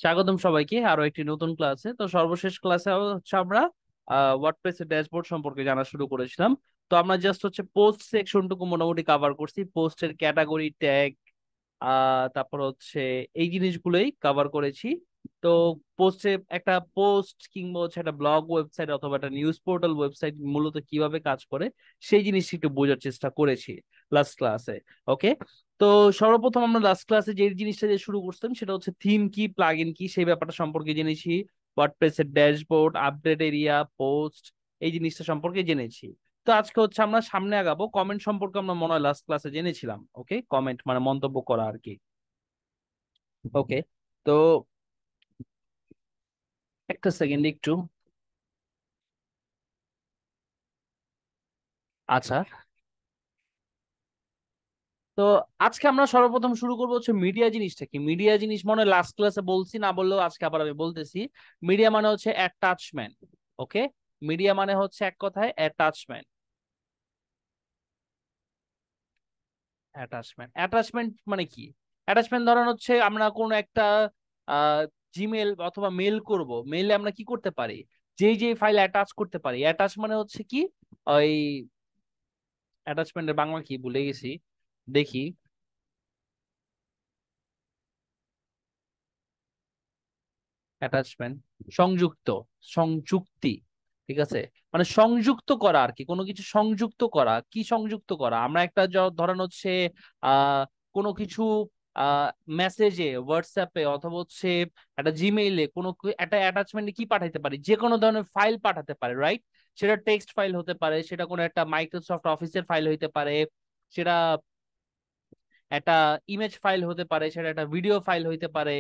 স্বাগতম সবাইকে আরো একটি নতুন ক্লাসে। তো সর্বশেষ ক্লাসে হচ্ছে আমরা ওয়ার্ডপ্রেস এর ড্যাশবোর্ড সম্পর্কে জানা শুরু করেছিলাম। তো আমরা জাস্ট হচ্ছে পোস্ট সেকশনটুকু মোটামুটি কভার করছি, পোস্টের ক্যাটাগরি ট্যাগ তারপর হচ্ছে এই জিনিসগুলোই কভার করেছি। তো পোস্টে একটা পোস্ট কিংবা হচ্ছে একটা ব্লগ ওয়েবসাইট অথবা একটা নিউজ পোর্টাল ওয়েবসাইট মূলত কিভাবে কাজ করে সেই জিনিসটি একটু বোঝার চেষ্টা করেছি লাস্ট ক্লাসে। ওকে, তো সর্বপ্রথম আমরা লাস্ট ক্লাসে যে জিনিসটা দিয়ে শুরু করতাম সেটা হচ্ছে থিম কি, প্লাগইন কি, সেই ব্যাপারটা সম্পর্কে জেনেছি। ওয়ার্ডপ্রেসের ড্যাশবোর্ড, আপডেট এরিয়া, পোস্ট, এই জিনিসটা সম্পর্কে জেনেছি। তো আজকে হচ্ছে আমরা সামনে আগাবো। কমেন্ট সম্পর্কে আমরা মনে হয় লাস্ট ক্লাসে জেনেছিলাম। ওকে, কমেন্ট মানে মন্তব্য করা আর কি। ওকে, তো একটা সেকেন্ড একটু। আচ্ছা, তো আজকে আমরা সর্বপ্রথম শুরু করবো হচ্ছে মিডিয়া জিনিসটা কি। মিডিয়া জিনিস মনে হয় লাস্ট ক্লাসে বলছি, না বললেও আজকে আবার আমি বলতেছি। মিডিয়া মানে হচ্ছে অ্যাটাচমেন্ট। ওকে, মিডিয়া মানে হচ্ছে এক কথায় অ্যাটাচমেন্ট। অ্যাটাচমেন্ট অ্যাটাচমেন্ট মানে কি? অ্যাটাচমেন্ট ধরেন হচ্ছে আমরা কোন একটা জিমেল অথবা মেল করব, মেইলে আমরা কি করতে পারি, যেই যেই ফাইল অ্যাটাচ করতে পারি। অ্যাটাচ মানে হচ্ছে কি, ওই অ্যাটাচমেন্টের বাংলা কি ভুলে গেছি, দেখি। অ্যাটাচমেন্ট সংযুক্ত, সংযুক্তি, ঠিক আছে। মানে সংযুক্ত করা আর কি, কোনো কিছু সংযুক্ত করা। কি সংযুক্ত করা? আমরা একটা ধরেন হচ্ছে আহ কোনো কিছু মেসেজে, হোয়াটসঅ্যাপে অথবা হচ্ছে একটা জিমেইলে কোনো একটা অ্যাটাচমেন্টে কি পাঠাতে পারি, যে কোনো ধরনের ফাইল পাঠাতে পারে, রাইট? সেটা টেক্সট ফাইল হতে পারে, সেটা কোনো একটা মাইক্রোসফট অফিসের ফাইল হতে পারে, সেটা একটা ইমেজ ফাইল হতে পারে, সেটা একটা ভিডিও ফাইল হইতে পারে,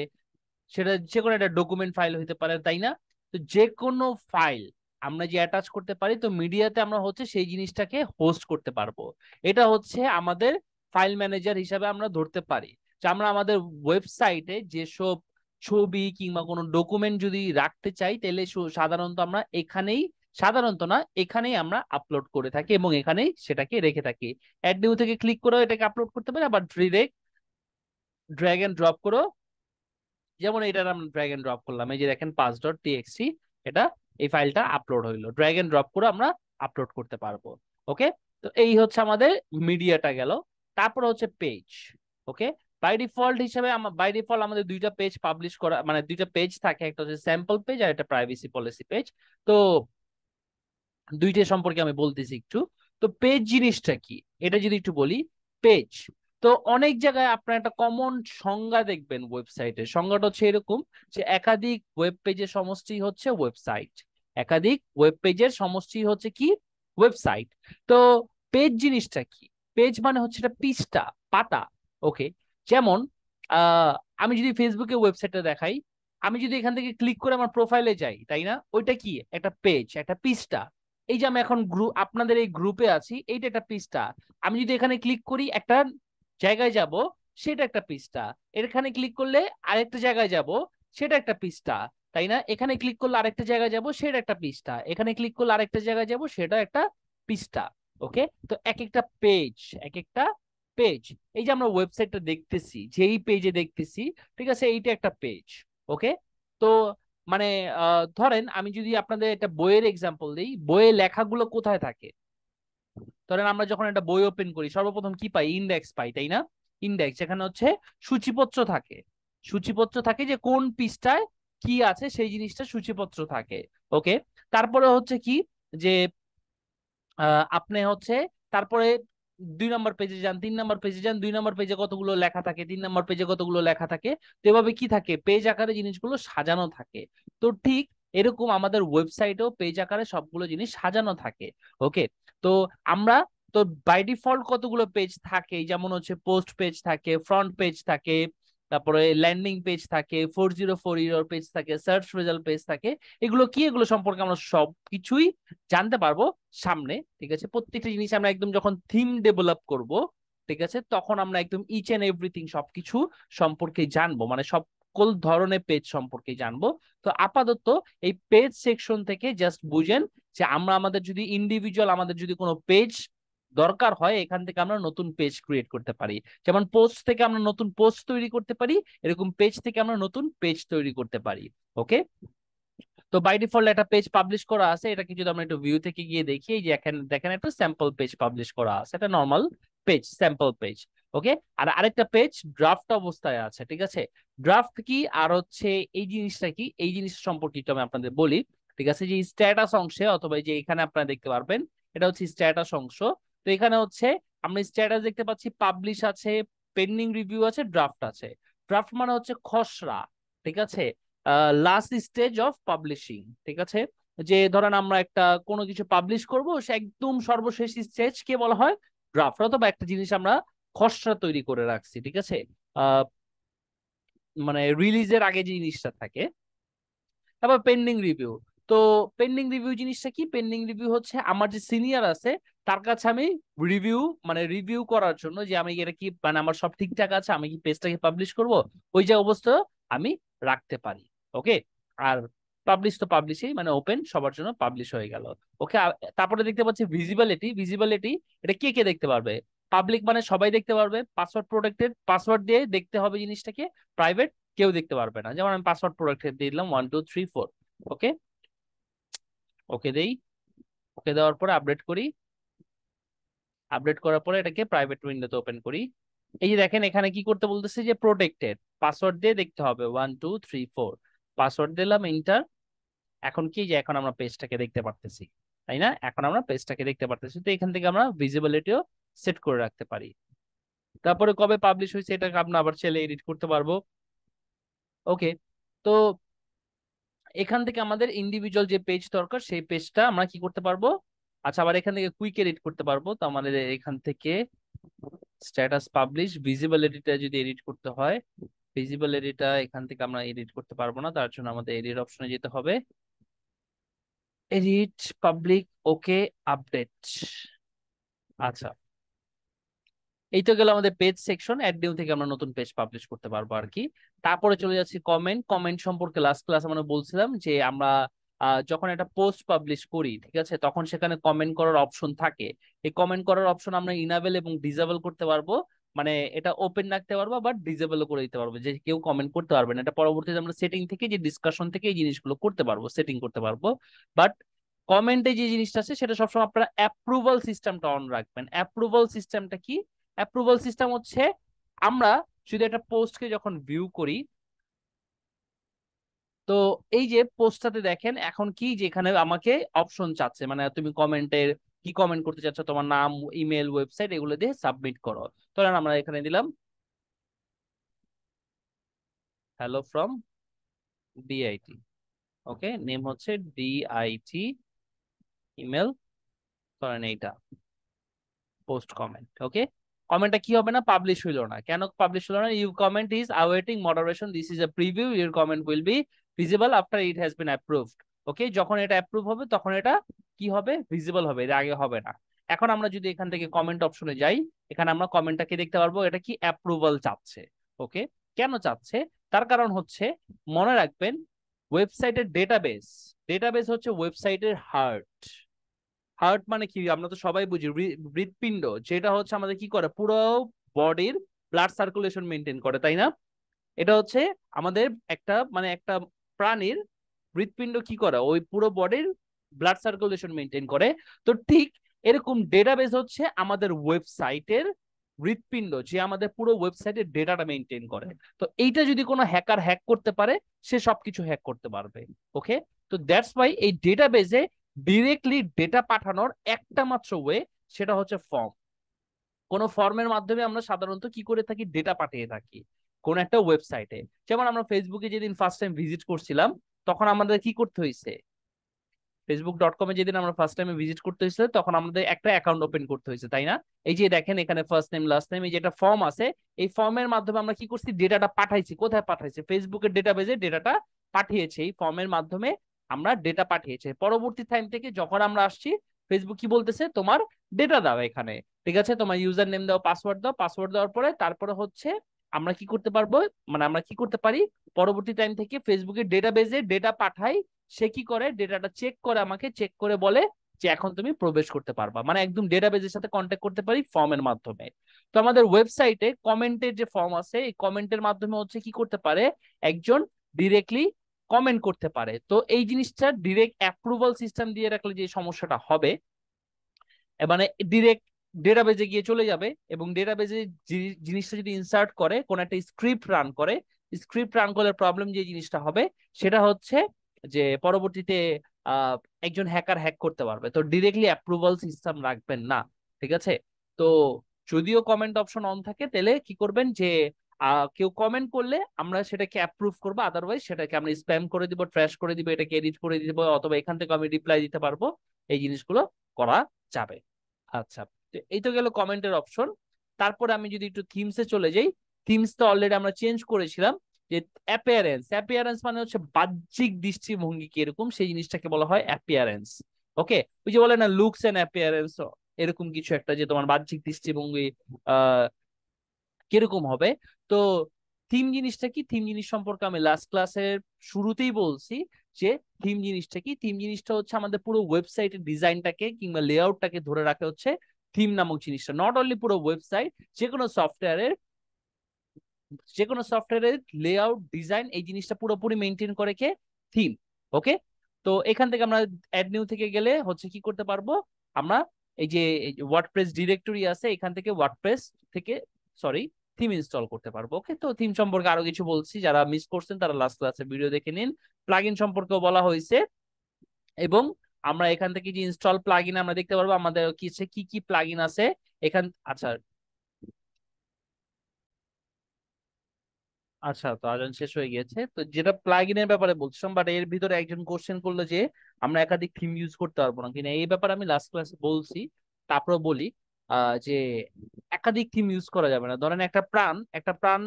সেটা যে কোনো একটা ডকুমেন্ট ফাইল হইতে পারে, তাই না? তো যে কোনো ফাইল আমরা যে অ্যাটাচ করতে পারি, তো মিডিয়াতে আমরা হচ্ছে সেই জিনিসটাকে হোস্ট করতে পারবো। এটা হচ্ছে আমাদের ফাইল ম্যানেজার হিসাবে আমরা ধরতে পারি। যে আমরা আমাদের ওয়েবসাইটে যেসব ছবি কিংবা কোনো ডকুমেন্ট যদি রাখতে চাই, তাহলে সাধারণত আমরা এখানেই, সাধারণত না, এখানেই আমরা আপলোড করে থাকি এবং এখানেই সেটাকে রেখে থাকি। অ্যাড নিউ থেকে ক্লিক করে এটাকে আপলোড করতে পারি, আবার ডিরেক্ট ড্র্যাগ এন্ড ড্রপ করে, যেমন এটা আমরা ড্র্যাগ এন্ড ড্রপ করলাম, এই যে দেখেন 5.txt, এটা এই ফাইলটা আপলোড হইলো, ড্র্যাগ এন্ড ড্রপ করে আমরা আপলোড করতে পারবো। ওকে, তো এই হচ্ছে আমাদের মিডিয়াটা গেল। তারপর হচ্ছে পেজ। ওকে, বাই ডিফল্ট হিসেবে বাই ডিফল্ট আমাদের দুইটা পেজ পাবলিশ করা, মানে দুইটা পেজ থাকে, একটা হচ্ছে স্যাম্পল পেজ আর একটা প্রাইভেসি পলিসি পেজ। তো দুইটা সম্পর্কে আমি বলতেছি একটু। তো পেজ জিনিসটা কি এটা যদি একটু বলি। পেজ, তো অনেক জায়গায় আপনার একটা কমন সংজ্ঞা দেখবেন ওয়েবসাইটে। সংজ্ঞাটা হচ্ছে এরকম যে একাধিক ওয়েব পেজের সমষ্টি হচ্ছে ওয়েবসাইট। একাধিক ওয়েব পেজের সমষ্টি হচ্ছে কি? ওয়েবসাইট। তো পেজ জিনিসটা কি? পেজ মানে হচ্ছে একটা পৃষ্ঠা, পাতা। ওকে, যেমন আহ আমি যদি ফেসবুকে ওয়েবসাইটটা দেখাই, আমি যদি এখান থেকে ক্লিক করে আমার প্রোফাইলে যাই, তাই না? ওইটা কি? একটা পেজ, একটা পৃষ্ঠা। এই যে আমি এখন গ্রুপ, আপনাদের এই গ্রুপে আছি, এইটা একটা পৃষ্ঠা। আমি যদি এখানে ক্লিক করি একটা জায়গায় যাব, সেটা একটা পৃষ্ঠা। এখানে ক্লিক করলে আরেকটা জায়গায় যাব, সেটা একটা পৃষ্ঠা, তাই না? এখানে ক্লিক করলে আরেকটা জায়গায় যাব, সেটা একটা পৃষ্ঠা। এখানে ক্লিক করলে আরেকটা জায়গায় যাব, সেটা একটা পৃষ্ঠা। ওকে, তো এক একটা পেজ, এক একটা পেজ। এই যে আমরা ওয়েবসাইটটা দেখতেছি, যেই পেজে দেখতেছি, ঠিক আছে, এইটা একটা পেজ। ওকে, তো মানে ধরেন আমি যদি আপনাদের একটা বইয়ের এক্সাম্পল দিই, বইয়ের লেখাগুলো কোথায় থাকে? ধরেন আমরা যখন একটা বই ওপেন করি, সর্বপ্রথম কি পাই? ইন্ডেক্স পাই, তাই না? ইন্ডেক্স, যেখানে হচ্ছে সূচিপত্র থাকে। সূচিপত্র থাকে যে কোন পৃষ্ঠায় কি আছে, সেই জিনিসটা সূচিপত্র থাকে। ওকে, তারপরে হচ্ছে কি, যে আপনি হচ্ছে তারপরে 2 নম্বর পেজে যান, 3 নম্বর পেজে যান, 2 নম্বর পেজে কতগুলো লেখা থাকে, 3 নম্বর পেজে কতগুলো লেখা থাকে। তো এভাবে কি থাকে, পেজ আকারে জিনিসগুলো সাজানো থাকে। তো ঠিক এরকম আমাদের ওয়েবসাইটেও পেজ আকারে সবগুলো জিনিস সাজানো থাকে। ওকে, তো আমরা, তো বাই ডিফল্ট কতগুলো পেজ থাকে, যেমন হচ্ছে পোস্ট পেজ থাকে, ফ্রন্ট পেজ থাকে, তারপরে ল্যান্ডিং পেজ থাকে, 4040 পেজ থাকে, সার্চ রেজাল্ট পেজ থাকে। এগুলো কি, এগুলো সম্পর্কে আমরা সবকিছুই জানতে পারবো সামনে। ঠিক আছে, প্রত্যেকটা জিনিস আমরা একদম যখন থিম ডেভেলপ করব, ঠিক আছে, তখন আমরা একদম ইচ এন্ড এভরিথিং সবকিছু সম্পর্কে জানবো, মানে সকল ধরনের পেজ সম্পর্কে জানবো। তো আপাতত এই পেজ সেকশন থেকে জাস্ট বুঝেন যে আমরা আমাদের যদি ইন্ডিভিজুয়াল, আমাদের যদি কোনো পেজ দরকার হয় এখান থেকে আমরা নতুন পেজ ক্রিয়েট করতে পারি। যেমন পোস্ট থেকে আমরা নতুন পোস্ট তৈরি করতে পারি, এরকম পেজ থেকে আমরা নতুন পেজ তৈরি করতে পারি। ওকে, তো বাই ডিফল্ট একটা পেজ পাবলিশ করা আছে, এটাকে যদি আমরা একটু ভিউ থেকে গিয়ে দেখি, এই যে এখানে দেখেন একটা স্যাম্পল পেজ পাবলিশ করা আছে, এটা নর্মাল পেজ, স্যাম্পল পেজ। ওকে, আর আরেকটা পেজ ড্রাফট অবস্থায় আছে, ঠিক আছে। ড্রাফট কি আর হচ্ছে এই জিনিসটা কি, এই জিনিস সম্পর্কে একটু আমি আপনাদের বলি। ঠিক আছে, যে স্ট্যাটাস অংশে অথবা এই যে এখানে আপনারা দেখতে পারবেন, এটা হচ্ছে স্ট্যাটাস অংশ। তো এখানে হচ্ছে আমরা স্ট্যাটাস দেখতে পাচ্ছি, পাবলিশ আছে, পেন্ডিং রিভিউ আছে, ড্রাফট আছে। ড্রাফট মানে হচ্ছে খসড়া, ঠিক আছে, লাস্ট স্টেজ অফ পাবলিশিং, ঠিক আছে। যে ধরেন আমরা একটা কোনো কিছু পাবলিশ করব, সে একদম সর্বশেষ স্টেজ কে বলা হয় ড্রাফট, অথবা একটা জিনিস আমরা খসড়া তৈরি করে রাখছি, ঠিক আছে, আহ মানে রিলিজের আগে যে জিনিসটা থাকে। তারপর পেন্ডিং রিভিউ। তো পেন্ডিং রিভিউ জিনিসটা কি, পেন্ডিং রিভিউ হচ্ছে আমার যে সিনিয়র আছে তার কাছে আমি রিভিউ, মানে রিভিউ করার জন্য যে আমি এটা কি, মানে আমার সব ঠিকঠাক আছে, আমি কি পেজটাকে পাবলিশ করব, ওই যে অবস্থা আমি রাখতে পারি। ওকে, আর পাবলিশ তো পাবলিশই, মানে ওপেন সবার জন্য পাবলিশ হয়ে গেল। ওকে, তারপরে দেখতে পাচ্ছি ভিজিবিলিটি। ভিজিবিলিটি এটা কে কে দেখতে পারবে, পাবলিক মানে সবাই দেখতে পারবে, পাসওয়ার্ড প্রোটেক্টেড, পাসওয়ার্ড দিয়ে দেখতে হবে জিনিসটাকে, প্রাইভেট কেউ দেখতে পারবে না। যেমন আমি পাসওয়ার্ড প্রোটেক্টেড দিয়ে দিলাম 1 2 3 4। ওকে, ওকে দেই, ওকে দেওয়ার পরে আপডেট করি, আপডেট করার পরে এটাকে প্রাইভেট উইন্ডোতে ওপেন করি। এই যে দেখেন এখানে কি করতে বলতেছে, যে প্রোটেক্টেড, পাসওয়ার্ড দিয়ে দেখতে হবে 1 2 3 4, পাসওয়ার্ড দিলাম, ইন্টার। এখন কি, যে এখন আমরা পেজটাকে দেখতে পারতেছি, তাই না, এখন আমরা পেজটাকে দেখতে পারতেছি। তো এখান থেকে আমরা ভিজিবিলিটিও সেট করে রাখতে পারি। তারপরে কবে পাবলিশ হয়েছে এটাকে আমরা আবার চাইলে এডিট করতে পারবো। ওকে, তো এখান থেকে আমাদের ইন্ডিভিজুয়াল যে পেজ দরকার সেই পেজটা আমরা কি করতে পারবো। আচ্ছা, আবার এখান থেকে কুইক এডিট করতে পারবো। তো আমাদের এখান থেকে স্ট্যাটাস পাবলিশ, ভিজিবিলিটিটা যদি এডিট করতে হয়, ভিজিবিলিটিটা এখান থেকে আমরা এডিট করতে পারবো না, তার জন্য আমাদের এডিট অপশনে যেতে হবে, এডিট পাবলিক, ওকে, আপডেট। আচ্ছা, এই তো গেল আমাদের পেজ সেকশন। অ্যাড নিউ থেকে আমরা নতুন পেজ পাবলিশ করতে পারবো আর কি। তারপরে চলে যাচ্ছি কমেন্ট। কমেন্ট সম্পর্কে লাস্ট ক্লাস আমরা বলছিলাম যে আমরা যখন একটা পোস্ট পাবলিশ করি, ঠিক আছে, তখন সেখানে কমেন্ট করার অপশন থাকে। এই কমেন্ট করার অপশন আমরা ইনাবেল এবং ডিসেবল করতে পারবো, মানে এটা ওপেন রাখতে পারবো, বাট ডিসেবল করে দিতে পারবো, যে কেউ কমেন্ট করতে পারবে না। এটা পরবর্তীতে আমরা সেটিং থেকে, যে ডিসকাশন থেকে এই জিনিসগুলো করতে পারবো, সেটিং করতে পারবো। বাট কমেন্টে যে জিনিসটা আছে সেটা সবসময় আপনারা অ্যাপ্রুভাল সিস্টেমটা অন রাখবেন। অ্যাপ্রুভাল সিস্টেমটা কি, অ্যাপ্রুভাল সিস্টেম হচ্ছে আমরা যদি একটা পোস্টকে যখন ভিউ করি, তো এই যে পোস্টটাতে দেখেন এখন কি, যেখানে আমাকে অপশন চাচ্ছে, মানে তুমি কমেন্টের কি কমেন্ট করতে চাচ্ছ, তোমার নাম, ইমেল, ওয়েবসাইট, এগুলো দিয়ে সাবমিট করো। ধরেন আমরা এখানে দিলাম hello from DIT. Okay, name হচ্ছে ডিআইটি, ইমেল, ধরেন এইটা পোস্ট কমেন্ট। ওকে, কমেন্টটা কি হবে না, পাবলিশ হইলো না। কেন পাবলিশ হলো না, you comment is awaiting moderation, this is a preview, your comment will be visible after it has been approved. Okay, যখন এটা অ্যাপ্রুভ হবে তখন এটা কি হবে, ভিজিবল হবে, এর আগে হবে না। এখন আমরা যদি এখান থেকে কমেন্ট অপশনে যাই, এখানে আমরা কমেন্টটাকে দেখতে পারবো, এটা কি অ্যাপ্রুভাল চাচ্ছে। ওকে, কেন চাচ্ছে, তার কারণ হচ্ছে, মনে রাখবেন ওয়েবসাইটের ডেটাবেস, ডেটাবেস হচ্ছে ওয়েবসাইটের হার্ট। হার্ট মানে কি, আমরা তো সবাই বুঝি, হৃৎপিণ্ড, যেটা হচ্ছে আমাদের কি করে, পুরো বডির ব্লাড সার্কুলেশন মেনটেন করে, তাই না। এটা হচ্ছে আমাদের একটা, মানে একটা প্রাণীর হৃৎপিণ্ড কি করে, ওই পুরো বডির ব্লাড সার্কুলেশন মেনটেন করে। তো ঠিক এরকম ডেটাবেস হচ্ছে আমাদের ওয়েবসাইটের হৃৎপিণ্ড, যে আমাদের পুরো ওয়েবসাইটের ডেটাটা মেনটেন করে। তো এইটা যদি কোনো হ্যাকার হ্যাক করতে পারে, সে সবকিছু হ্যাক করতে পারবে। ওকে, তো দ্যাটস ওয়াই এই ডেটাবেসে ডিরেক্টলি ডেটা পাঠানোর একটা মাত্র ওয়ে, সেটা হচ্ছে ফর্ম। কোন ফর্মের মাধ্যমে আমরা সাধারণত কি করে থাকি, ডেটা পাঠিয়ে থাকি কোন একটা ওয়েবসাইটে। যেমন আমরা ফেসবুকে যেদিন ফার্স্ট টাইম ভিজিট করছিলাম, তখন আমাদের কি করতে হয়েছে, facebook.com যেদিন আমরা ফার্স্ট টাইমে ভিজিট করতে হয়েছে, তখন আমাদের একটা অ্যাকাউন্ট ওপেন করতে হয়েছে, তাই না। এই যে দেখেন এখানে ফার্স্ট নেম লাস্ট নেম, এই যে একটা ফর্ম আছে, এই ফর্মের মাধ্যমে আমরা কি করছি, ডেটাটা পাঠাইছি। কোথায় পাঠাইছি, ফেসবুকের ডেটাবেজে ডেটাটা পাঠিয়েছে, এই ফর্মের মাধ্যমে আমরা ডেটা পাঠিয়েছে। পরবর্তী টাইম থেকে যখন আমরা আসছি, ফেসবুক কি বলতেছে, তোমার ডেটা দাও এখানে, ঠিক আছে, তোমার ইউজার নেম দাও, পাসওয়ার্ড দাও। পাসওয়ার্ড দেওয়ার পরে তারপরে হচ্ছে আমরা কি করতে পারবো, মানে আমরা কি করতে পারি, পরবর্তী টাইম থেকে ফেসবুকের ডেটাবেজে ডেটা পাঠাই। সে কি করে, ডেটাটা চেক করে, আমাকে চেক করে বলে যে এখন তুমি প্রবেশ করতে পারবা, মানে একদম ডেটাবেজের সাথে কন্ট্যাক্ট করতে পারি ফর্মের মাধ্যমে। তো আমাদের ওয়েবসাইটে কমেন্টের যে ফর্ম আছে, এই কমেন্টের মাধ্যমে হচ্ছে কি করতে পারে, একজন ডিরেক্টলি কমেন্ট করতে পারে। তো এই জিনিসটা ডিরেক্ট অ্যাপ্রুভাল সিস্টেম দিয়ে রাখলে যে সমস্যাটা হবে, মানে ডিরেক্ট ডেটাবেজে গিয়ে চলে যাবে, এবং ডেটাবেজে জিনিসটা যদি ইনসার্ট করে, কোন একটা স্ক্রিপ্ট রান করে, স্ক্রিপ্ট রান করলে প্রবলেম যে জিনিসটা হবে সেটা হচ্ছে যে পরবর্তীতে আহ, একজন হ্যাকার হ্যাক করতে পারবে। তো ডিরেক্টলি অ্যাপ্রুভাল সিস্টেম রাখবেন না, ঠিক আছে? তো যদিও কমেন্ট অপশন অন থাকে, তাহলে কি করবেন যে কেউ কমেন্ট করলে আমরা সেটাকে অ্যাপ্রুভ করবো, আদারওয়াইজ সেটাকে আমরা স্প্যাম করে দিব, ট্র্যাশ করে দিব, এটাকে এডিট করে দিব, অথবা এখান থেকে আমি রিপ্লাই দিতে পারবো। এই জিনিসগুলো করা যাবে। আচ্ছা, তো এই তো গেল কমেন্টের অপশন। তারপরে আমি যদি একটু থিমসে চলে যাই, থিমস তো অলরেডি আমরা চেঞ্জ করেছিলাম। যে অ্যাপিয়ারেন্স, অ্যাপিয়ারেন্স মানে হচ্ছে বাহ্যিক দৃষ্টিভঙ্গি কিরকম, সেই জিনিসটাকে বলা হয় অ্যাপিয়ারেন্স। ওকে, ওই যে বলে না লুকস এন্ড অ্যাপিয়ারেন্স, এরকম কিছু একটা, যে তোমার বাহ্যিক দৃষ্টিভঙ্গি আহ কিরকম হবে। তো থিম জিনিসটা কি, থিম জিনিস সম্পর্কে আমি লাস্ট ক্লাসের শুরুতেই বলছি যে থিম জিনিসটা কি। থিম জিনিসটা হচ্ছে আমাদের পুরো ওয়েবসাইটের ডিজাইনটাকে কিংবা লেআউটটাকে ধরে রাখে হচ্ছে থিম নামক জিনিসটা। নট অনলি পুরো ওয়েবসাইট, যে কোনো সফটওয়্যারের, যে কোনো সফটওয়্যারের লেআউট ডিজাইন, এই জিনিসটা পুরোপুরি মেনটেন করে কে, থিম। ওকে, তো এখান থেকে আমরা অ্যাড নিউ থেকে গেলে হচ্ছে কি করতে পারবো, আমরা এই যে ওয়ার্ডপ্রেস ডিরেক্টরি আছে, এখান থেকে ওয়ার্ডপ্রেস থেকে, সরি, থিম ইনস্টল করতে পারবো। ওকে, তো থিম সম্পর্কে আরো কিছু বলছি, যারা মিস করছেন তারা লাস্ট ক্লাসে ভিডিও দেখে নিন। প্লাগইন সম্পর্কেও বলা হয়েছে, এবং আমরা এখান থেকে যে ইনস্টল প্লাগইন আমরা দেখতে পারবো আমাদের কি কি প্লাগইন আছে এখান। আচ্ছা, আচ্ছা, তো আজান শেষ হয়ে গিয়েছে, তো যেটা প্লাগইনের ব্যাপারে বলছিলাম, বাট এর ভিতরে একজন কোশ্চেন করলো যে আমরা একাধিক থিম ইউজ করতে পারবো না কিনা। এই ব্যাপারে আমি লাস্ট ক্লাসে বলছি, তারপরে বলি যে একাধিক থিম ইউজ করা যাবে না। ধরেন একটা প্রাণ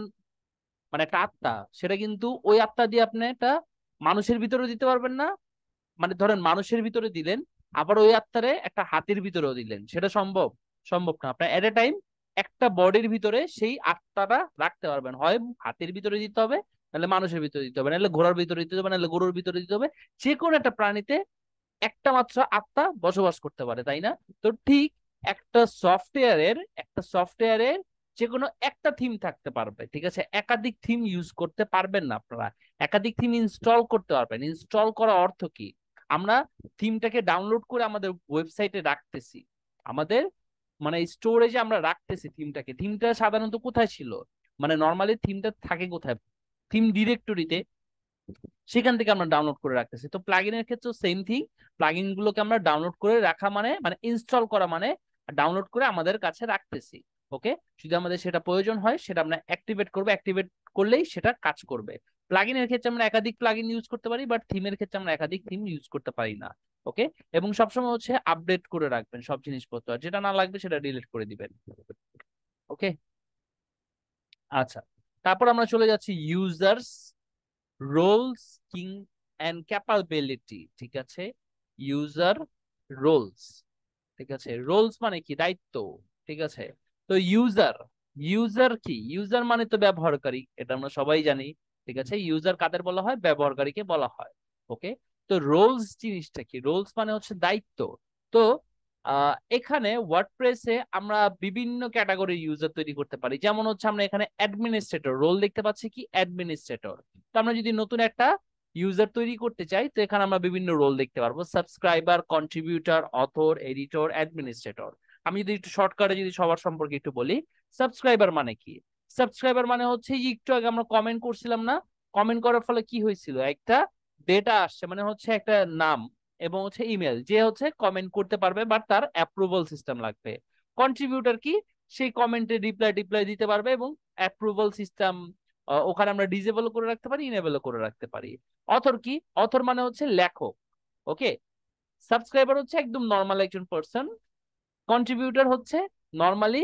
মানে একটা আত্মা, সেটা কিন্তু ওই আত্মা দিয়ে আপনি একটা মানুষের ভিতরে দিতে পারবেন না। মানে ধরেন মানুষের ভিতরে দিলেন, আবার ওই আত্মারে একটা হাতির ভিতরেও দিলেন, সেটা সম্ভব? সম্ভব না। আপনার এট এ টাইম একটা বডির ভিতরে সেই আত্মাটা রাখতে পারবেন, হয় হাতির ভিতরে দিতে হবে, নাহলে মানুষের ভিতরে দিতে হবে, নাহলে ঘোড়ার ভিতরে দিতে হবে, নাহলে গরুর ভিতরে দিতে হবে। যে কোনো একটা প্রাণীতে একটা মাত্র আত্মা বসবাস করতে পারে, তাই না? তো ঠিক একটা সফটওয়্যারের যে কোনো একটা থিম থাকতে পারবে, ঠিক আছে? একাধিক থিম ইউজ করতে পারবেন না আপনারা। একাধিক থিম ইনস্টল করতে পারবেন। ইনস্টল করা অর্থ কি, আমরা থিমটাকে ডাউনলোড করে আমাদের ওয়েবসাইটে রাখতেছি, আমাদের মানে স্টোরেজে আমরা রাখতেছি থিমটাকে। থিমটা সাধারণত কোথায় ছিল, মানে নর্মালি থিমটা থাকে কোথায়, থিম ডিরেক্টরিতে, সেখান থেকে আমরা ডাউনলোড করে রাখতেছি। তো প্লাগইনের ক্ষেত্রেও সেম থিং, প্লাগইন গুলোকে আমরা ডাউনলোড করে রাখা মানে মানে ইনস্টল করা মানে ডাউনলোড করে আমাদের কাছে রাখতেছি। ওকে, যদি আমাদের সেটা প্রয়োজন হয় সেটা আমরা অ্যাক্টিভেট করবো, অ্যাক্টিভেট করলেই সেটা কাজ করবে। প্লাগইনের ক্ষেত্রে আমরা একাধিক প্লাগইন ইউজ করতে পারি, বাট থিমের ক্ষেত্রে আমরা একাধিক থিম ইউজ করতে পারি না। ওকে, এবং সবসময় হচ্ছে আপডেট করে রাখবেন সব জিনিসপত্র, আর যেটা না লাগবে সেটা ডিলিট করে দিবেন। ওকে, আচ্ছা, তারপর আমরা চলে যাচ্ছি users roles king and capability. ঠিক আছে, ইউজার রোলস, ঠিক আছে, রোলস মানে কি, দায়িত্ব। ঠিক আছে, তো ইউজার, ইউজার কি, ইউজার মানে তো ব্যবহারকারী, এটা আমরা সবাই জানি। ঠিক আছে, ইউজার কাদের বলা হয়, ব্যবহারকারীকে বলা হয়। ওকে, তো রোলস জিনিসটা কি, রোলস মানে হচ্ছে দায়িত্ব। তো এখানে ওয়ার্ডপ্রেসে আমরা বিভিন্ন ক্যাটাগরির ইউজার তৈরি করতে পারি। যেমন হচ্ছে আমরা এখানে অ্যাডমিনিস্ট্রেটর রোল দেখতে পাচ্ছি, কি অ্যাডমিনিস্ট্রেটর। তো আমরা যদি নতুন একটা ইউজার তৈরি করতে চাই, তো এখানে আমরা বিভিন্ন রোল দেখতে পারবো, subscriber, contributor, author, editor, administrator. আমি যদি একটু শর্টকাটে যদি সবার সম্পর্কে একটু বলি, সাবস্ক্রাইবার মানে কি, সাবস্ক্রাইবার মানে হচ্ছে এই একটু আগে আমরা কমেন্ট করছিলাম না, কমেন্ট করার ফলে কি হয়েছিল, একটা ডেটা আসছে, মানে হচ্ছে একটা নাম এবং হচ্ছে ইমেল, যে হচ্ছে কমেন্ট করতে পারবে, বাট তার অ্যাপ্রুভাল সিস্টেম লাগবে। কন্ট্রিবিউটর কি, সেই কমেন্টে রিপ্লাই টিপ্লাই দিতে পারবে, এবং অ্যাপ্রুভাল সিস্টেম ওখানে আমরা ডিজেবল করে রাখতে পারি, ইনেবল করে রাখতে পারি। অথর কি, অথর মানে হচ্ছে লেখক। ওকে, সাবস্ক্রাইবার হচ্ছে একদম নর্মাল একজন পার্সন, কন্ট্রিবিউটর হচ্ছে নর্মালি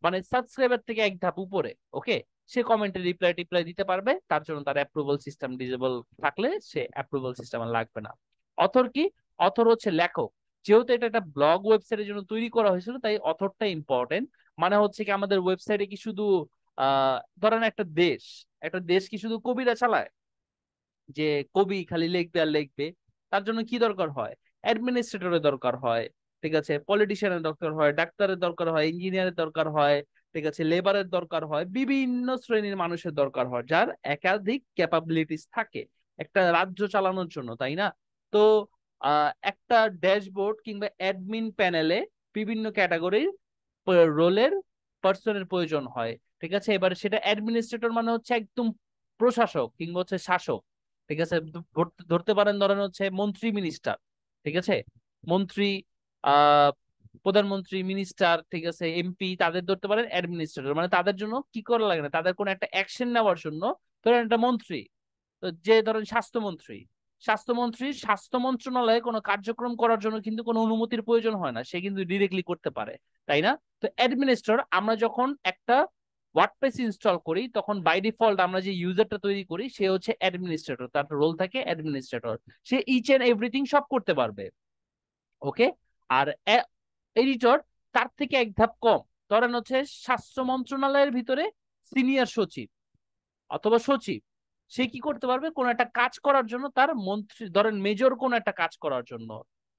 মানে সাবস্ক্রাইবার থেকে এক ধাপ উপরে। ওকে, সে কমেন্টে রিপ্লাই টিপ্লাই দিতে পারবে, তার জন্য তার অ্যাপ্রুভাল সিস্টেম ডিজেবল থাকলে সে অ্যাপ্রুভাল সিস্টেম আর লাগবে না। অথর কি, অথর হচ্ছে লেখক। যেহেতু এটা একটা ব্লগ ওয়েবসাইটের জন্য তৈরি করা হয়েছিল, তাই অথরটা ইম্পর্টেন্ট। মানে হচ্ছে কি আমাদের ওয়েবসাইটে কি শুধু ধরেন একটা দেশ কি শুধু কবিরা চালায়, যে কবি খালি লিখবে আর লিখবে? তার জন্য কি দরকার হয়, অ্যাডমিনিস্ট্রেটরের দরকার হয়, ঠিক আছে, পলিটিশিয়ানের দরকার হয়, ডাক্তারের দরকার হয়, ইঞ্জিনিয়ারের দরকার হয়, ঠিক আছে, লেবারের দরকার হয়, বিভিন্ন শ্রেণীর মানুষের দরকার হয় যার একাধিক ক্যাপাবিলিটিস থাকে একটা রাজ্য চালানোর জন্য, তাই না? তো একটা ড্যাশবোর্ড কিংবা অ্যাডমিন প্যানেলে বিভিন্ন ক্যাটাগরির রোলের পার্সনের প্রয়োজন হয়, ঠিক আছে। এবার সেটা অ্যাডমিনিস্ট্রেটর মানে হচ্ছে একদম প্রশাসক কিংবা হচ্ছে শাসক, ঠিক আছে। ধরতে পারেন, ধরেন হচ্ছে মন্ত্রী মিনিস্টার, ঠিক আছে, মন্ত্রী, আহ প্রধানমন্ত্রী, মিনিস্টার, ঠিক আছে, এমপি, তাদের ধরতে পারেন অ্যাডমিনিস্ট্রেটর, মানে তাদের জন্য কি করা লাগে না, তাদের কোনো একটা অ্যাকশন নেওয়ার জন্য, ধরেন একটা মন্ত্রী, তো যে ধরেন স্বাস্থ্যমন্ত্রী, স্বাস্থ্যমন্ত্রীর স্বাস্থ্য মন্ত্রণালয়ে কোনো কার্যক্রম করার জন্য কিন্তু কোনো অনুমতির প্রয়োজন হয় না, সে কিন্তু ডিরেক্টলি করতে পারে, তাই না? তো অ্যাডমিনিস্ট্রেটর, আমরা যখন একটা ওয়ার্ডপ্রেস ইনস্টল করি তখন বাই ডিফল্ট আমরা যে ইউজারটা তৈরি করি সে হচ্ছে অ্যাডমিনিস্ট্রেটর, তার রোল থাকে অ্যাডমিনিস্ট্রেটর, সে ইচ এন্ড এভরিথিং সব করতে পারবে, ওকে। আর এডিটর তার থেকে এক ধাপ কম, ধরেন হচ্ছে স্বাস্থ্য মন্ত্রণালয়ের ভিতরে সিনিয়র সচিব অথবা সচিব, সে কি করতে পারবে, কোন একটা কাজ করার জন্য তার মন্ত্রী, ধরেন মেজর কোন একটা কাজ করার জন্য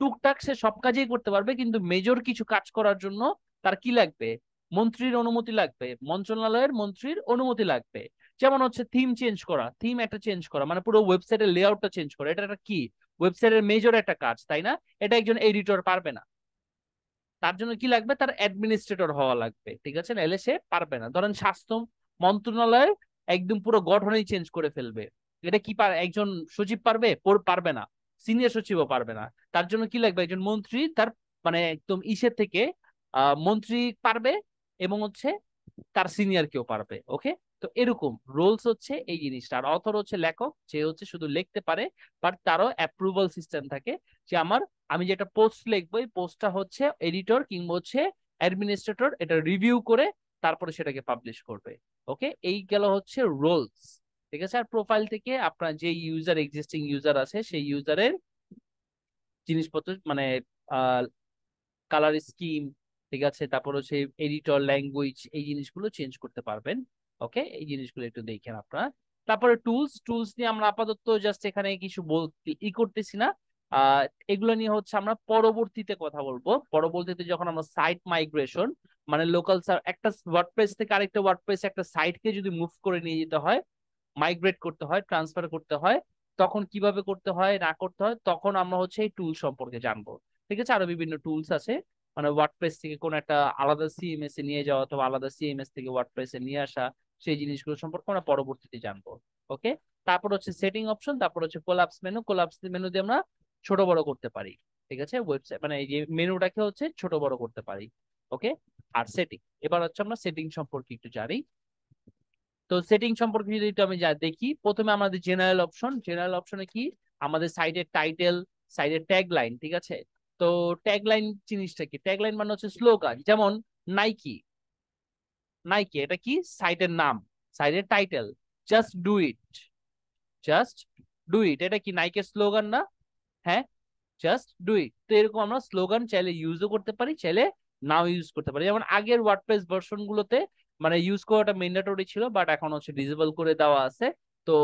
টুকটাক সে সব কাজেই করতে পারবে, কিন্তু মেজর কিছু কাজ করার জন্য তার কি লাগবে, মন্ত্রীর অনুমতি লাগবে, মন্ত্রণালয়ের মন্ত্রীর অনুমতি লাগবে। যেমন হচ্ছে থিম চেঞ্জ করা, থিম একটা চেঞ্জ করা মানে পুরো ওয়েবসাইটের লেআউটটা চেঞ্জ করা, এটা একটা কি, ওয়েবসাইটের মেজর একটা কাজ, তাই না? এটা একজন এডিটর পারবে না, তার জন্য কি লাগবে, তার অ্যাডমিনিস্ট্রেটর হওয়া লাগবে, ঠিক আছে, নাহলে সে পারবে না। ধরেন স্বাস্থ্য মন্ত্রণালয়ের একদম পুরো গঠনই চেঞ্জ করে ফেলবে, এটা কি একজন সচিব পারবে? পারবে না, সিনিয়র সচিবও পারবে না। তার জন্য কি লাগবে, একজন মন্ত্রী, তার মানে একদম ইসের থেকে মন্ত্রী পারবে, এবং হচ্ছে তার সিনিয়র কেউ পারবে, ওকে। তো এরকম রোলস হচ্ছে এই জিনিসটা। আর অথর হচ্ছে লেখক, যে হচ্ছে শুধু লিখতে পারে, বাট তারও অ্যাপ্রুভাল সিস্টেম থাকে, যে আমি যেটা পোস্ট লিখবো এই পোস্টটা হচ্ছে এডিটর কিংবা হচ্ছে অ্যাডমিনিস্ট্রেটর এটা রিভিউ করে তারপরে সেটাকে পাবলিশ করবে, ওকে। এই গেল হচ্ছে রোলস, ঠিক আছে। আর প্রোফাইল থেকে আপনার যে ইউজার, এক্সিস্টিং ইউজার আছে সেই ইউজারের জিনিসপত্র মানে কালার স্কিম, ঠিক আছে, তারপর হচ্ছে এডিটর ল্যাঙ্গুয়েজ, এই জিনিসগুলো চেঞ্জ করতে পারবেন, ওকে। এই জিনিসগুলো একটু দেখেন আপনারা। তারপরে টুলস, টুলস নিয়ে আমরা আপাতত জাস্ট এখানে কিছু করতেছি না। আহ এগুলো নিয়ে হচ্ছে আমরা পরবর্তীতে কথা বলবো, পরবর্তীতে যখন আমরা সাইট মাইগ্রেশন মানে লোকাল একটা ওয়ার্ডপ্রেস থেকে আরেকটা ওয়ার্ডপ্রেস একটা সাইটকে যদি মুভ করে নিয়ে যেতে হয়, মাইগ্রেট করতে হয়, ট্রান্সফার করতে হয়, তখন কিভাবে করতে হয় না করতে হয়, তখন আমরা হচ্ছে এই টুল সম্পর্কে জানবো, ঠিক আছে। আরো বিভিন্ন টুলস আছে, মানে ওয়ার্ডপ্রেস থেকে কোন একটা আলাদা সিএমএস এ নিয়ে যাওয়া অথবা আলাদা সিএমএস থেকে ওয়ার্ডপ্রেস এ নিয়ে আসা, সেই জিনিসগুলো সম্পর্কে আমরা পরবর্তীতে জানবো, ওকে। তারপর হচ্ছে সেটিং অপশন, তারপর হচ্ছে কোলাপস মেনু, কোলাপস মেনু দিয়ে আমরা ছোট বড় করতে পারি, ঠিক আছে, ওয়েবসাইট মানে এই যে মেনুটাকে হচ্ছে ছোট বড় করতে পারি, ওকে। আর সেটিং, এবার হচ্ছে আমরা সেটিং সম্পর্কে একটু জানি। তো সেটিং সম্পর্কে যদি একটু আমি যা দেখি, প্রথমে আমাদের জেনারেল অপশন, জেনারেল অপশনে কি, আমাদের সাইটের টাইটেল, সাইটের ট্যাগ লাইন, ঠিক আছে। তো ট্যাগ লাইন জিনিসটা কি, ট্যাগ লাইন মানে হচ্ছে স্লোগান, যেমন নাইকি, নাইকি এটা কি, সাইটের নাম, সাইটের title, just do it, just do it, এটা কি নাইকের স্লোগান না? হ্যাঁ, জাস্ট ডু ইট। তো এরকম আমরা স্লোগান চাইলে ইউজও করতে পারি, চাইলে নাও ইউজ করতে পারি। যেমন আগের ওয়ার্ডপ্রেস ভার্সন গুলোতে মানে ইউজ করাটা ম্যান্ডেটরি ছিল, বাট এখন হচ্ছে ডিসেবল করে দেওয়া আছে। তো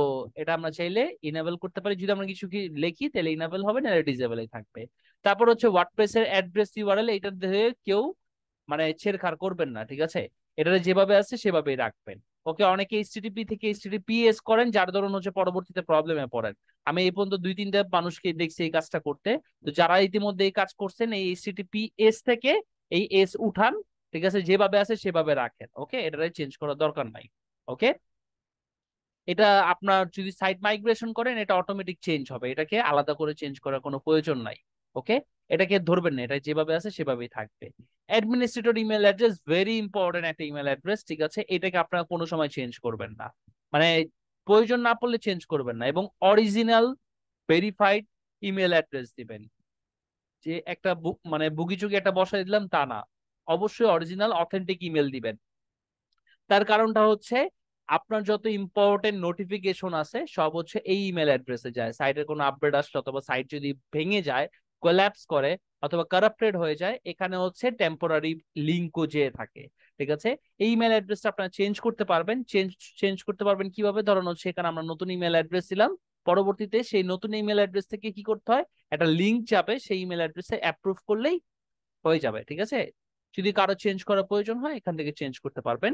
এটা আমরা চাইলে ইনেবল করতে পারি, যদি আমরা কিছু কি লিখি তাহলে ইনেবল হবে, না ডিসেবলই থাকবে। তারপর হচ্ছে ওয়ার্ডপ্রেসের অ্যাড্রেস ইউআরএল, এটা দিয়ে কেউ মানে ছেড়খাড় করবেন না, ঠিক আছে, এটা যেভাবে আছে সেভাবেই রাখবেন, ওকে। অনেকে এইচটিটিপি থেকে এইচটিটিপিএস করেন, যার ধরুন হচ্ছে পরবর্তীতে প্রবলেমে পড়েন। আমি এই পর্যন্ত দুই তিনটা মানুষকে দেখছি এই কাজটা করতে। তো যারা ইতিমধ্যে এই কাজ করছেন, এই এইচটিটিপিএস থেকে এই এস উঠান, ঠিক আছে, যেভাবে আছে সেভাবে রাখেন, ওকে, এটা চেঞ্জ করার দরকার নাই, ওকে। এটা আপনার যদি সাইট মাইগ্রেশন করেন এটা অটোমেটিক চেঞ্জ হবে, এটাকে আলাদা করে চেঞ্জ করার কোনো প্রয়োজন নাই, ওকে। এটাকে ধরবেন না, এটা যেভাবে আছে সেভাবেই থাকবে। Administrator email address, very important একটা ইমেল অ্যাড্রেস, ঠিক আছে, এটাকে আপনারা কোনো সময় চেঞ্জ করবেন না, মানে প্রয়োজন না পড়লে চেঞ্জ করবেন না, এবং অরিজিনাল ভেরিফাইড ইমেল অ্যাড্রেস দিবেন, যে একটা মানে বুগিচুগি একটা বসাই দিলাম তা না, অবশ্যই অরিজিনাল অথেন্টিক ইমেল দিবেন। তার কারণটা হচ্ছে আপনার যত ইম্পর্টেন্ট নোটিফিকেশন আছে সব হচ্ছে এই ইমেল অ্যাড্রেসে যায়, সাইটের কোনো আপডেট আসলে অথবা সাইট যদি ভেঙে যায়, কোল্যাপস করে অথবা কারাপ্টেড হয়ে যায়, এখানে হচ্ছে টেম্পোরারি লিঙ্কও যেয়ে থাকে, ঠিক আছে। এই ইমেল অ্যাড্রেসটা আপনারা চেঞ্জ করতে পারবেন, চেঞ্জ চেঞ্জ করতে পারবেন কিভাবে, ধরুন হচ্ছে এখানে আমরা নতুন ইমেল অ্যাড্রেস দিলাম, পরবর্তীতে সেই নতুন ইমেল অ্যাড্রেস থেকে কি করতে হয়, একটা লিঙ্ক চাপে সেই ইমেল অ্যাড্রেসে অ্যাপ্রুভ করলেই হয়ে যাবে। ঠিক আছে, যদি কারো চেঞ্জ করার প্রয়োজন হয় এখান থেকে চেঞ্জ করতে পারবেন।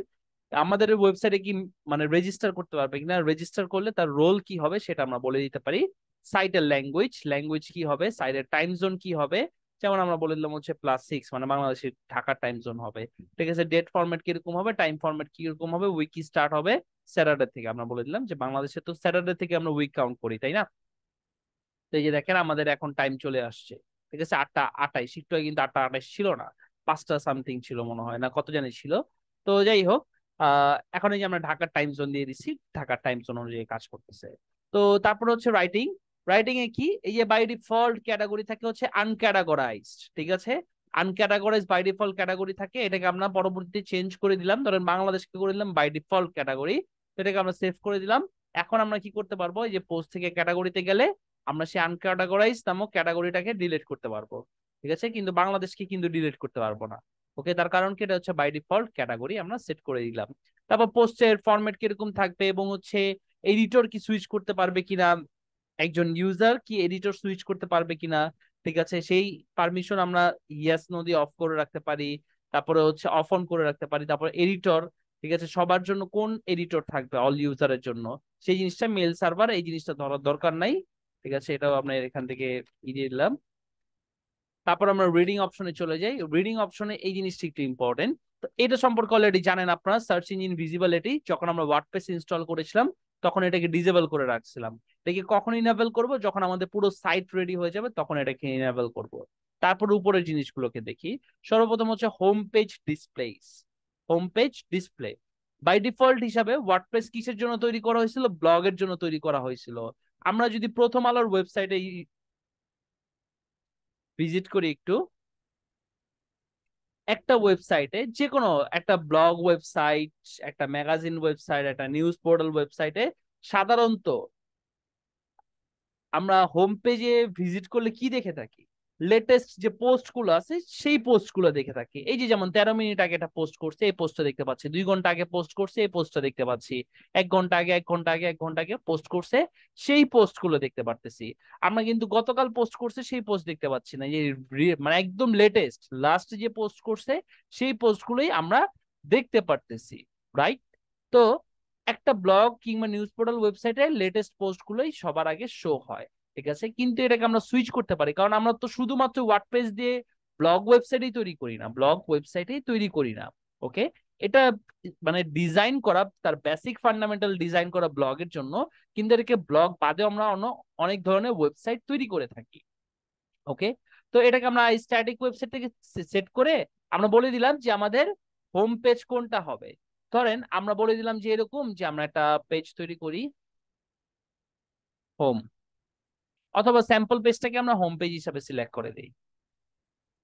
আমাদের ওয়েবসাইটে কি মানে রেজিস্টার করতে পারবে কিনা, রেজিস্টার করলে তার রোল কি হবে সেটা আমরা বলে দিতে পারি। সাইটের ল্যাঙ্গুয়েজ কি হবে, সাইটের টাইম জোন কি হবে, যেমন আমরা বলে দিলাম হচ্ছে +6 মানে বাংলাদেশের ঢাকার টাইম জোন হবে। ঠিক আছে, ডেট ফরম্যাট কিরকম হবে, টাইম ফরম্যাট কিরকম হবে, উইকি স্টার্ট হবে স্যাটারডে থেকে। আমরা বলে দিলাম যে বাংলাদেশে তো স্যাটারডে থেকে আমরা উইক কাউন্ট করি, তাই না? তো এই যে দেখেন আমাদের এখন টাইম চলে আসছে। ঠিক আছে, 8:28, একটু আগে কিন্তু 8:28 ছিল না, 5টা সামথিং ছিল মনে হয়, না কত জানি ছিল। তো যাই হোক, এখন এই যে আমরা ঢাকার টাইম জোন দিয়ে দিচ্ছি, ঢাকার টাইম জোন অনুযায়ী কাজ করতেছে। তো তারপর হচ্ছে রাইটিং। রাইটিং এ কি, এই যে বাই ডিফল্ট ক্যাটাগরি থাকে হচ্ছে আনক্যাটাগরাইজড। ঠিক আছে, আনক্যাটাগরাইজড বাই ডিফল্ট ক্যাটাগরি থাকে, এটাকে আমরা পরবর্তীতে চেঞ্জ করে দিলাম, ধরেন বাংলাদেশকে করে দিলাম বাই ডিফল্ট ক্যাটাগরি, এটাকে আমরা সেভ করে দিলাম। এখন আমরা কি করতে পারবো, এই যে পোস্ট থেকে ক্যাটাগরিতে গেলে আমরা সেই আনক্যাটাগরাইজ নামক ক্যাটাগরিটাকে ডিলিট করতে পারবো। ঠিক আছে, কিন্তু বাংলাদেশকে কিন্তু ডিলিট করতে পারবো না। ওকে, তার কারণ কি, এটা হচ্ছে বাই ডিফল্ট ক্যাটাগরি আমরা সেট করে দিলাম। তারপর পোস্টের ফরম্যাট কিরকম থাকবে এবং হচ্ছে এডিটর কি সুইচ করতে পারবে কিনা, একজন ইউজার কি এডিটর সুইচ করতে পারবে কিনা। ঠিক আছে, সেই পারমিশন আমরা ইয়েস নো দিয়ে অফ করে রাখতে পারি, তারপরে হচ্ছে অফ অন করে রাখতে পারি। তারপর এডিটর, ঠিক আছে, সবার জন্য কোন এডিটর থাকবে, অল ইউজারের জন্য, সেই জিনিসটা মেল সার্ভার এই জিনিসটা ধরার দরকার নাই। ঠিক আছে, এটাও আমরা এখান থেকে দিয়ে দিলাম। তারপর আমরা রিডিং অপশনে চলে যাই। রিডিং অপশনে এই জিনিসটা একটু ইম্পর্টেন্ট। তো এটা সম্পর্কে অলরেডি জানেন আপনারা, সার্চ ইঞ্জিন ভিজিবিলিটি যখন আমরা ওয়ার্ডপ্রেস ইনস্টল করেছিলাম তখন এটাকে ডিসেবল করে রাখছিলাম। এটাকে কখন ইনেবল করব, যখন আমাদের পুরো সাইট রেডি হয়ে যাবে তখন এটাকে ইনেবল করব। তারপর উপরের জিনিসগুলোকে দেখি। সর্বপ্রথম হচ্ছে home page displays. Home page display by default হিসাবে ওয়ার্ডপ্রেস কিসের জন্য তৈরি করা হয়েছিল, ব্লগের জন্য তৈরি করা হয়েছিল। আমরা যদি প্রথম আলোর ওয়েবসাইটে ভিজিট করি একটু, একটা ওয়েবসাইটে, যে কোনো একটা ব্লগ ওয়েবসাইট, একটা ম্যাগাজিন ওয়েবসাইট, একটা নিউজ পোর্টাল ওয়েবসাইটে সাধারণত আমরা হোম পেজে ভিজিট করলে কি দেখে থাকি, লেটেস্ট যে পোস্ট গুলো আছে সেই পোস্ট গুলো দেখে থাকি। এই যে যেমন 13 মিনিট আগে একটা পোস্ট করছে, এই পোস্টটা দেখতে পাচ্ছি, 2 ঘন্টা আগে পোস্ট করছে, এই পোস্টটা দেখতে পাচ্ছি, 1 ঘন্টা আগে, 1 ঘন্টা আগে, 1 ঘন্টা আগে পোস্ট করছে, সেই পোস্ট গুলো দেখতে পারতেছি। আমরা কিন্তু গতকাল পোস্ট করছে সেই পোস্ট দেখতে পাচ্ছি না, যে মানে একদম লেটেস্ট লাস্ট যে পোস্ট করছে সেই পোস্ট গুলোই আমরা দেখতে পারতেছি, রাইট? তো একটা ব্লগ কিংবা নিউজ পোর্টাল ওয়েবসাইটে লেটেস্ট পোস্ট গুলোই সবার আগে শো হয়। ঠিক আছে, কিন্তু এটাকে আমরা সুইচ করতে পারি, কারণ আমরা তো শুধুমাত্র ওয়ার্ডপ্রেস দিয়ে ব্লগ ওয়েবসাইটেই তৈরি করি না, ব্লগ ওয়েবসাইটেই তৈরি করি না। ওকে, এটা মানে ডিজাইন করা, তার বেসিক ফান্ডামেন্টাল ডিজাইন করা ব্লগের জন্য, কিন্তু এটাকে ব্লগ বাদে আমরা অনেক ধরনের ওয়েবসাইট তৈরি করে থাকি। ওকে, তো এটাকে আমরা স্ট্যাটিক ওয়েবসাইট থেকে সেট করে আমরা বলে দিলাম যে আমাদের হোম পেজ কোনটা হবে। ধরেন আমরা বলে দিলাম যে এরকম, যে আমরা একটা পেজ তৈরি করি হোম, অথবা স্যাম্পল পেজটাকে আমরা হোম পেজ হিসাবে সিলেক্ট করে দিই,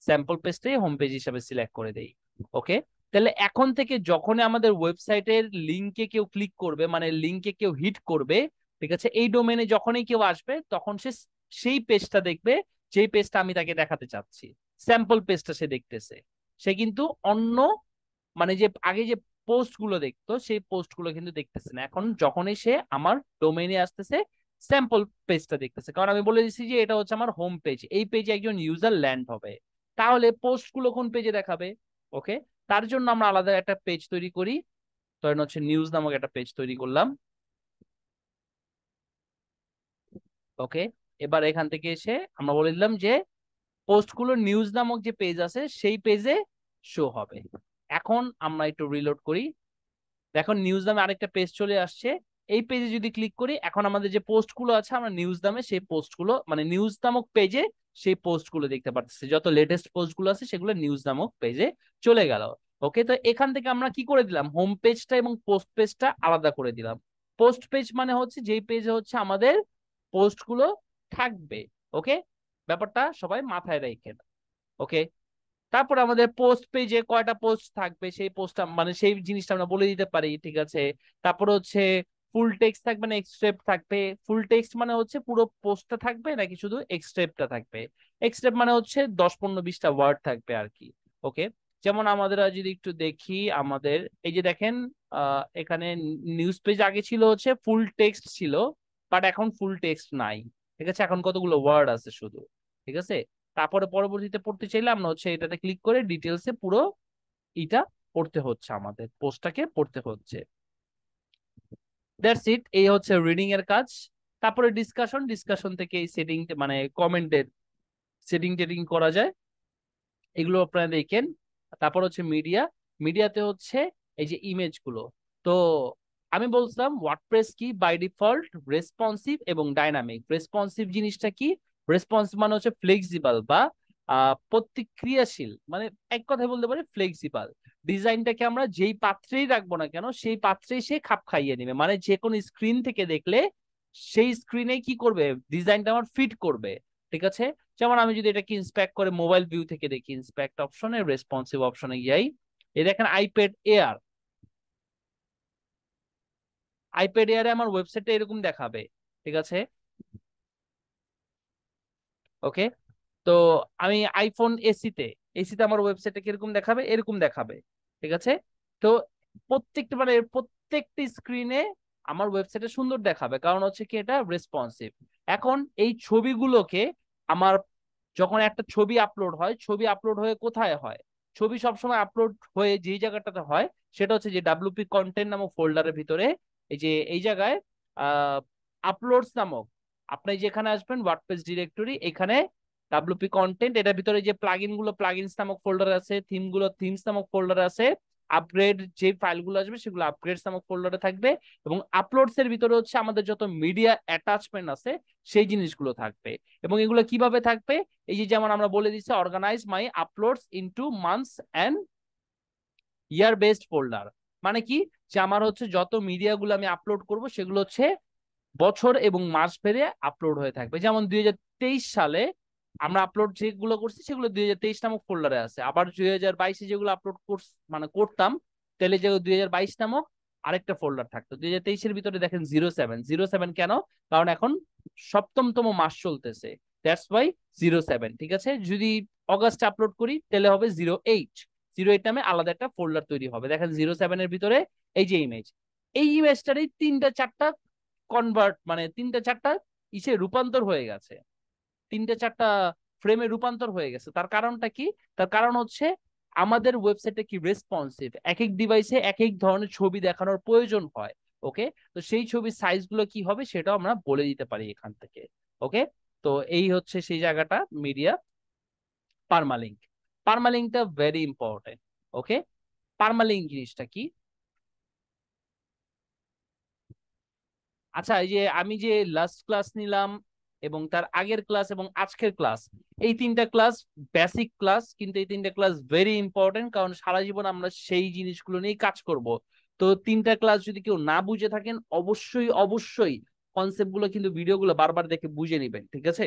স্যাম্পল পেজটাই হোম পেজ হিসাবে সিলেক্ট করে দেই। ওকে, তাহলে এখন থেকে যখন আমাদের ওয়েবসাইটের লিংকে কেউ ক্লিক করবে, মানে লিংকে কেউ হিট করবে, ঠিক আছে, এই ডোমেনে যখনই কেউ আসবে তখন সে সেই পেজটা দেখবে, যেই পেজটা আমি তাকে দেখাতে চাচ্ছি, স্যাম্পল পেজটা সে দেখতেছে। সে কিন্তু অন্য মানে যে আগে যে পোস্ট গুলো দেখতো সেই পোস্ট গুলো কিন্তু দেখতেছে না, এখন যখনই সে আমার ডোমেইনে আসতেছে স্যাম্পল পেজটা দেখতেছে, কারণ আমি বলে দিচ্ছি যে এটা হচ্ছে আমার হোম পেজ, এই পেজে একজন ইউজার ল্যান্ড হবে। তাহলে পোস্ট গুলো কোন পেজে দেখাবে? ওকে, তার জন্য আমরা আলাদা একটা পেজ তৈরি করি, ধরেন হচ্ছে নিউজ নামক একটা পেজ তৈরি করলাম। ওকে, এবার এখান থেকে এসে আমরা বলে দিলাম যে পোস্ট গুলো নিউজ নামক যে পেজ আছে সেই পেজে শো হবে। এখন আমরা একটু রিলোড করি, দেখুন নিউজ নামে আরেকটা পেজ চলে আসছে। এই পেজে যদি ক্লিক করি, এখন আমাদের যে পোস্ট গুলো আছে আমরা নিউজ নামে সেই পোস্ট গুলো, মানে নিউজ নামক পেজে সেই পোস্ট গুলো দেখতে পাচ্ছি, যত লেটেস্ট পোস্ট গুলো আছে সেগুলো নিউজ নামক পেজে চলে গেল। ওকে, তো এখান থেকে আমরা কি করে দিলাম, হোম পেজটা এবং পোস্ট পেজটা আলাদা করে দিলাম। পোস্ট পেজ মানে হচ্ছে যেই পেজে হচ্ছে আমাদের পোস্ট গুলো থাকবে। ওকে, ব্যাপারটা সবাই মাথায় রাখেন। ওকে, তারপর আমাদের পোস্ট পেজে কয়টা পোস্ট থাকবে সেই পোস্টটা মানে সেই জিনিসটা আমরা বলে দিতে পারি। ঠিক আছে, তারপর হচ্ছে ফুল টেক্সট থাকবে না এক্সট্রেপ্ট থাকবে, ফুল টেক্সট মানে হচ্ছে পুরো পোস্টটা থাকবে নাকি শুধু এক্সট্রেপ্টটা থাকবে। এক্সট্রেপ্ট মানে হচ্ছে 10-15-20টা ওয়ার্ড থাকবে আর কি। ওকে, যেমন আমাদের যদি একটু দেখি, আমাদের এই যে দেখেন এখানে নিউজ পেজ আগে ছিল হচ্ছে ফুল টেক্সট ছিল, বাট এখন ফুল টেক্সট নাই, ঠিক আছে, এখন কতগুলো ওয়ার্ড আছে শুধু, ঠিক আছে। তারপরে পরবর্তীতে পড়তে চাইলে আমরা হচ্ছে এটাতে ক্লিক করে ডিটেলসে পুরো এটা পড়তে হচ্ছে, আমাদের পোস্টটাকে পড়তে হচ্ছে। দ্যাটস ইট, এই হচ্ছে রিডিং এর কাজ। তারপরে ডিসকাশন, ডিসকাশন থেকে এই সেটিং মানে কমেন্টের সেটিং টেটিং করা যায়, এগুলো আপনারা দেখেন। তারপর হচ্ছে মিডিয়া, মিডিয়াতে হচ্ছে এই যে ইমেজ গুলো। তো আমি বলছিলাম ওয়ার্ডপ্রেস কি বাই ডিফল্ট রেসপন্সিভ এবং ডাইনামিক। রেসপন্সিভ জিনিসটা কি? রেসপন্সিভ মানে হচ্ছে ফ্লেক্সিবল বা প্রতিক্রিয়াশীল, মানে এক কথায় বলতে পারি ফ্লেক্সিবল। ডিজাইনটাকে আমরা যেই পাত্রেই রাখবো না কেন সেই পাত্রেই সে খাপ খাইয়ে নেবে, মানে যে কোনো স্ক্রিন থেকে দেখলে সেই স্ক্রিনে কি করবে, ডিজাইনটা আমার ফিট করবে, ঠিক আছে। যেমন আমি যদি এটাকে ইন্সপেক্ট করে মোবাইল ভিউ থেকে দেখি, ইন্সপেক্ট অপশনে রেসপন্সিভ অপশনে যাই, এই দেখেন আইপ্যাড এয়ার, আইপ্যাড এয়ারে আমার ওয়েবসাইটে এরকম দেখাবে, ঠিক আছে, ওকে। তো আমি আইফোন এসিতে, এসিতে আমার ওয়েবসাইটে কিরকম দেখাবে, এরকম দেখাবে, ঠিক আছে। তো প্রত্যেকটা মানে প্রত্যেকটি স্ক্রিনে আমার ওয়েবসাইটে সুন্দর দেখাবে, কারণ হচ্ছে কি এটা রেসপন্সিভ। এখন এই ছবিগুলোকে আমার যখন একটা ছবি আপলোড হয়, ছবি আপলোড হয়ে কোথায় হয়, ছবি সবসময় আপলোড হয়ে যেই জায়গাটাতে হয় সেটা হচ্ছে যে ডাব্লিউপি কন্টেন্ট নামক ফোল্ডারের ভিতরে, এই যে এই জায়গায় আহ আপলোডস নামক, আপনি যেখানে আসবেন ওয়ার্ডপ্রেস ডিরেক্টরি, এখানে ডাব্লিউপি কন্টেন্ট, এটার ভিতরে যে প্লাগইন গুলো প্লাগইনস নামক ফোল্ডার আছে, থিম গুলো থিমস নামক ফোল্ডার আছে, আপগ্রেড যে ফাইলগুলো আসবে সেগুলো আপগ্রেডস নামক ফোল্ডারে থাকবে, এবং আপলোডস এর ভিতরে হচ্ছে আমাদের যত মিডিয়া অ্যাটাচমেন্ট আছে সেই জিনিসগুলো থাকবে। এবং এগুলো কিভাবে থাকবে, এই যে যেমন আমরা বলে দিচ্ছি organize my uploads into months and year based folder, মানে কি, যে আমার হচ্ছে যত মিডিয়া গুলো আমি আপলোড করব সেগুলো হচ্ছে বছর এবং মাস ভেদে আপলোড হয়ে থাকবে। যেমন 2023 সালে আমরা আপলোড যেগুলো করছি সেগুলো 2023 নামক ফোল্ডারে আছে, আবার 2022 যেগুলো আপলোড মানে করতাম তাহলে যে 2022 নামক আরেকটা ফোল্ডার থাকতো। 2023 ভিতরে দেখেন 07, 07 কেন, কারণ এখন সপ্তমতম মাস চলতেছে, দ্যাটস ওয়াই 07, ঠিক আছে। যদি অগাস্টে আপলোড করি তাহলে হবে 08, 08 নামে আলাদা একটা ফোল্ডার তৈরি হবে। দেখেন 07 এর ভিতরে এই যে ইমেজ, এই ইমেজটারই তিনটা চারটা কনভার্ট মানে তিনটা চারটা ইসে রূপান্তর হয়ে গেছে, তিনটা চারটা ফ্রেমে রূপান্তর হয়ে গেছে। তার কারণটা কি? তার কারণ হচ্ছে আমাদের ওয়েবসাইটে কি রেসপন্সিভ, এক এক ডিভাইসে এক এক ধরনের ছবি দেখানোর প্রয়োজন হয়, ওকে। তো সেই ছবির সাইজ গুলো কি হবে সেটাও আমরা বলে দিতে পারি এখান থেকে, ওকে। তো এই হচ্ছে সেই জায়গাটা মিডিয়া। পার্মালিঙ্ক, পার্মালিঙ্কটা ভেরি ইম্পর্টেন্ট, ওকে। পার্মালিঙ্ক জিনিসটা কি? আচ্ছা, এই যে আমি যে লাস্ট ক্লাস নিলাম এবং তার আগের ক্লাস এবং আজকের ক্লাস, এই তিনটা ক্লাস বেসিক ক্লাস, কিন্তু এই তিনটা ক্লাস ভেরি ইম্পর্টেন্ট, কারণ সারা জীবন আমরা সেই জিনিসগুলো নিয়ে কাজ করব। তো তিনটা ক্লাস যদি কেউ না বুঝে থাকেন, অবশ্যই অবশ্যই কনসেপ্ট গুলো কিন্তু ভিডিওগুলো বারবার দেখে বুঝে নিবেন, ঠিক আছে।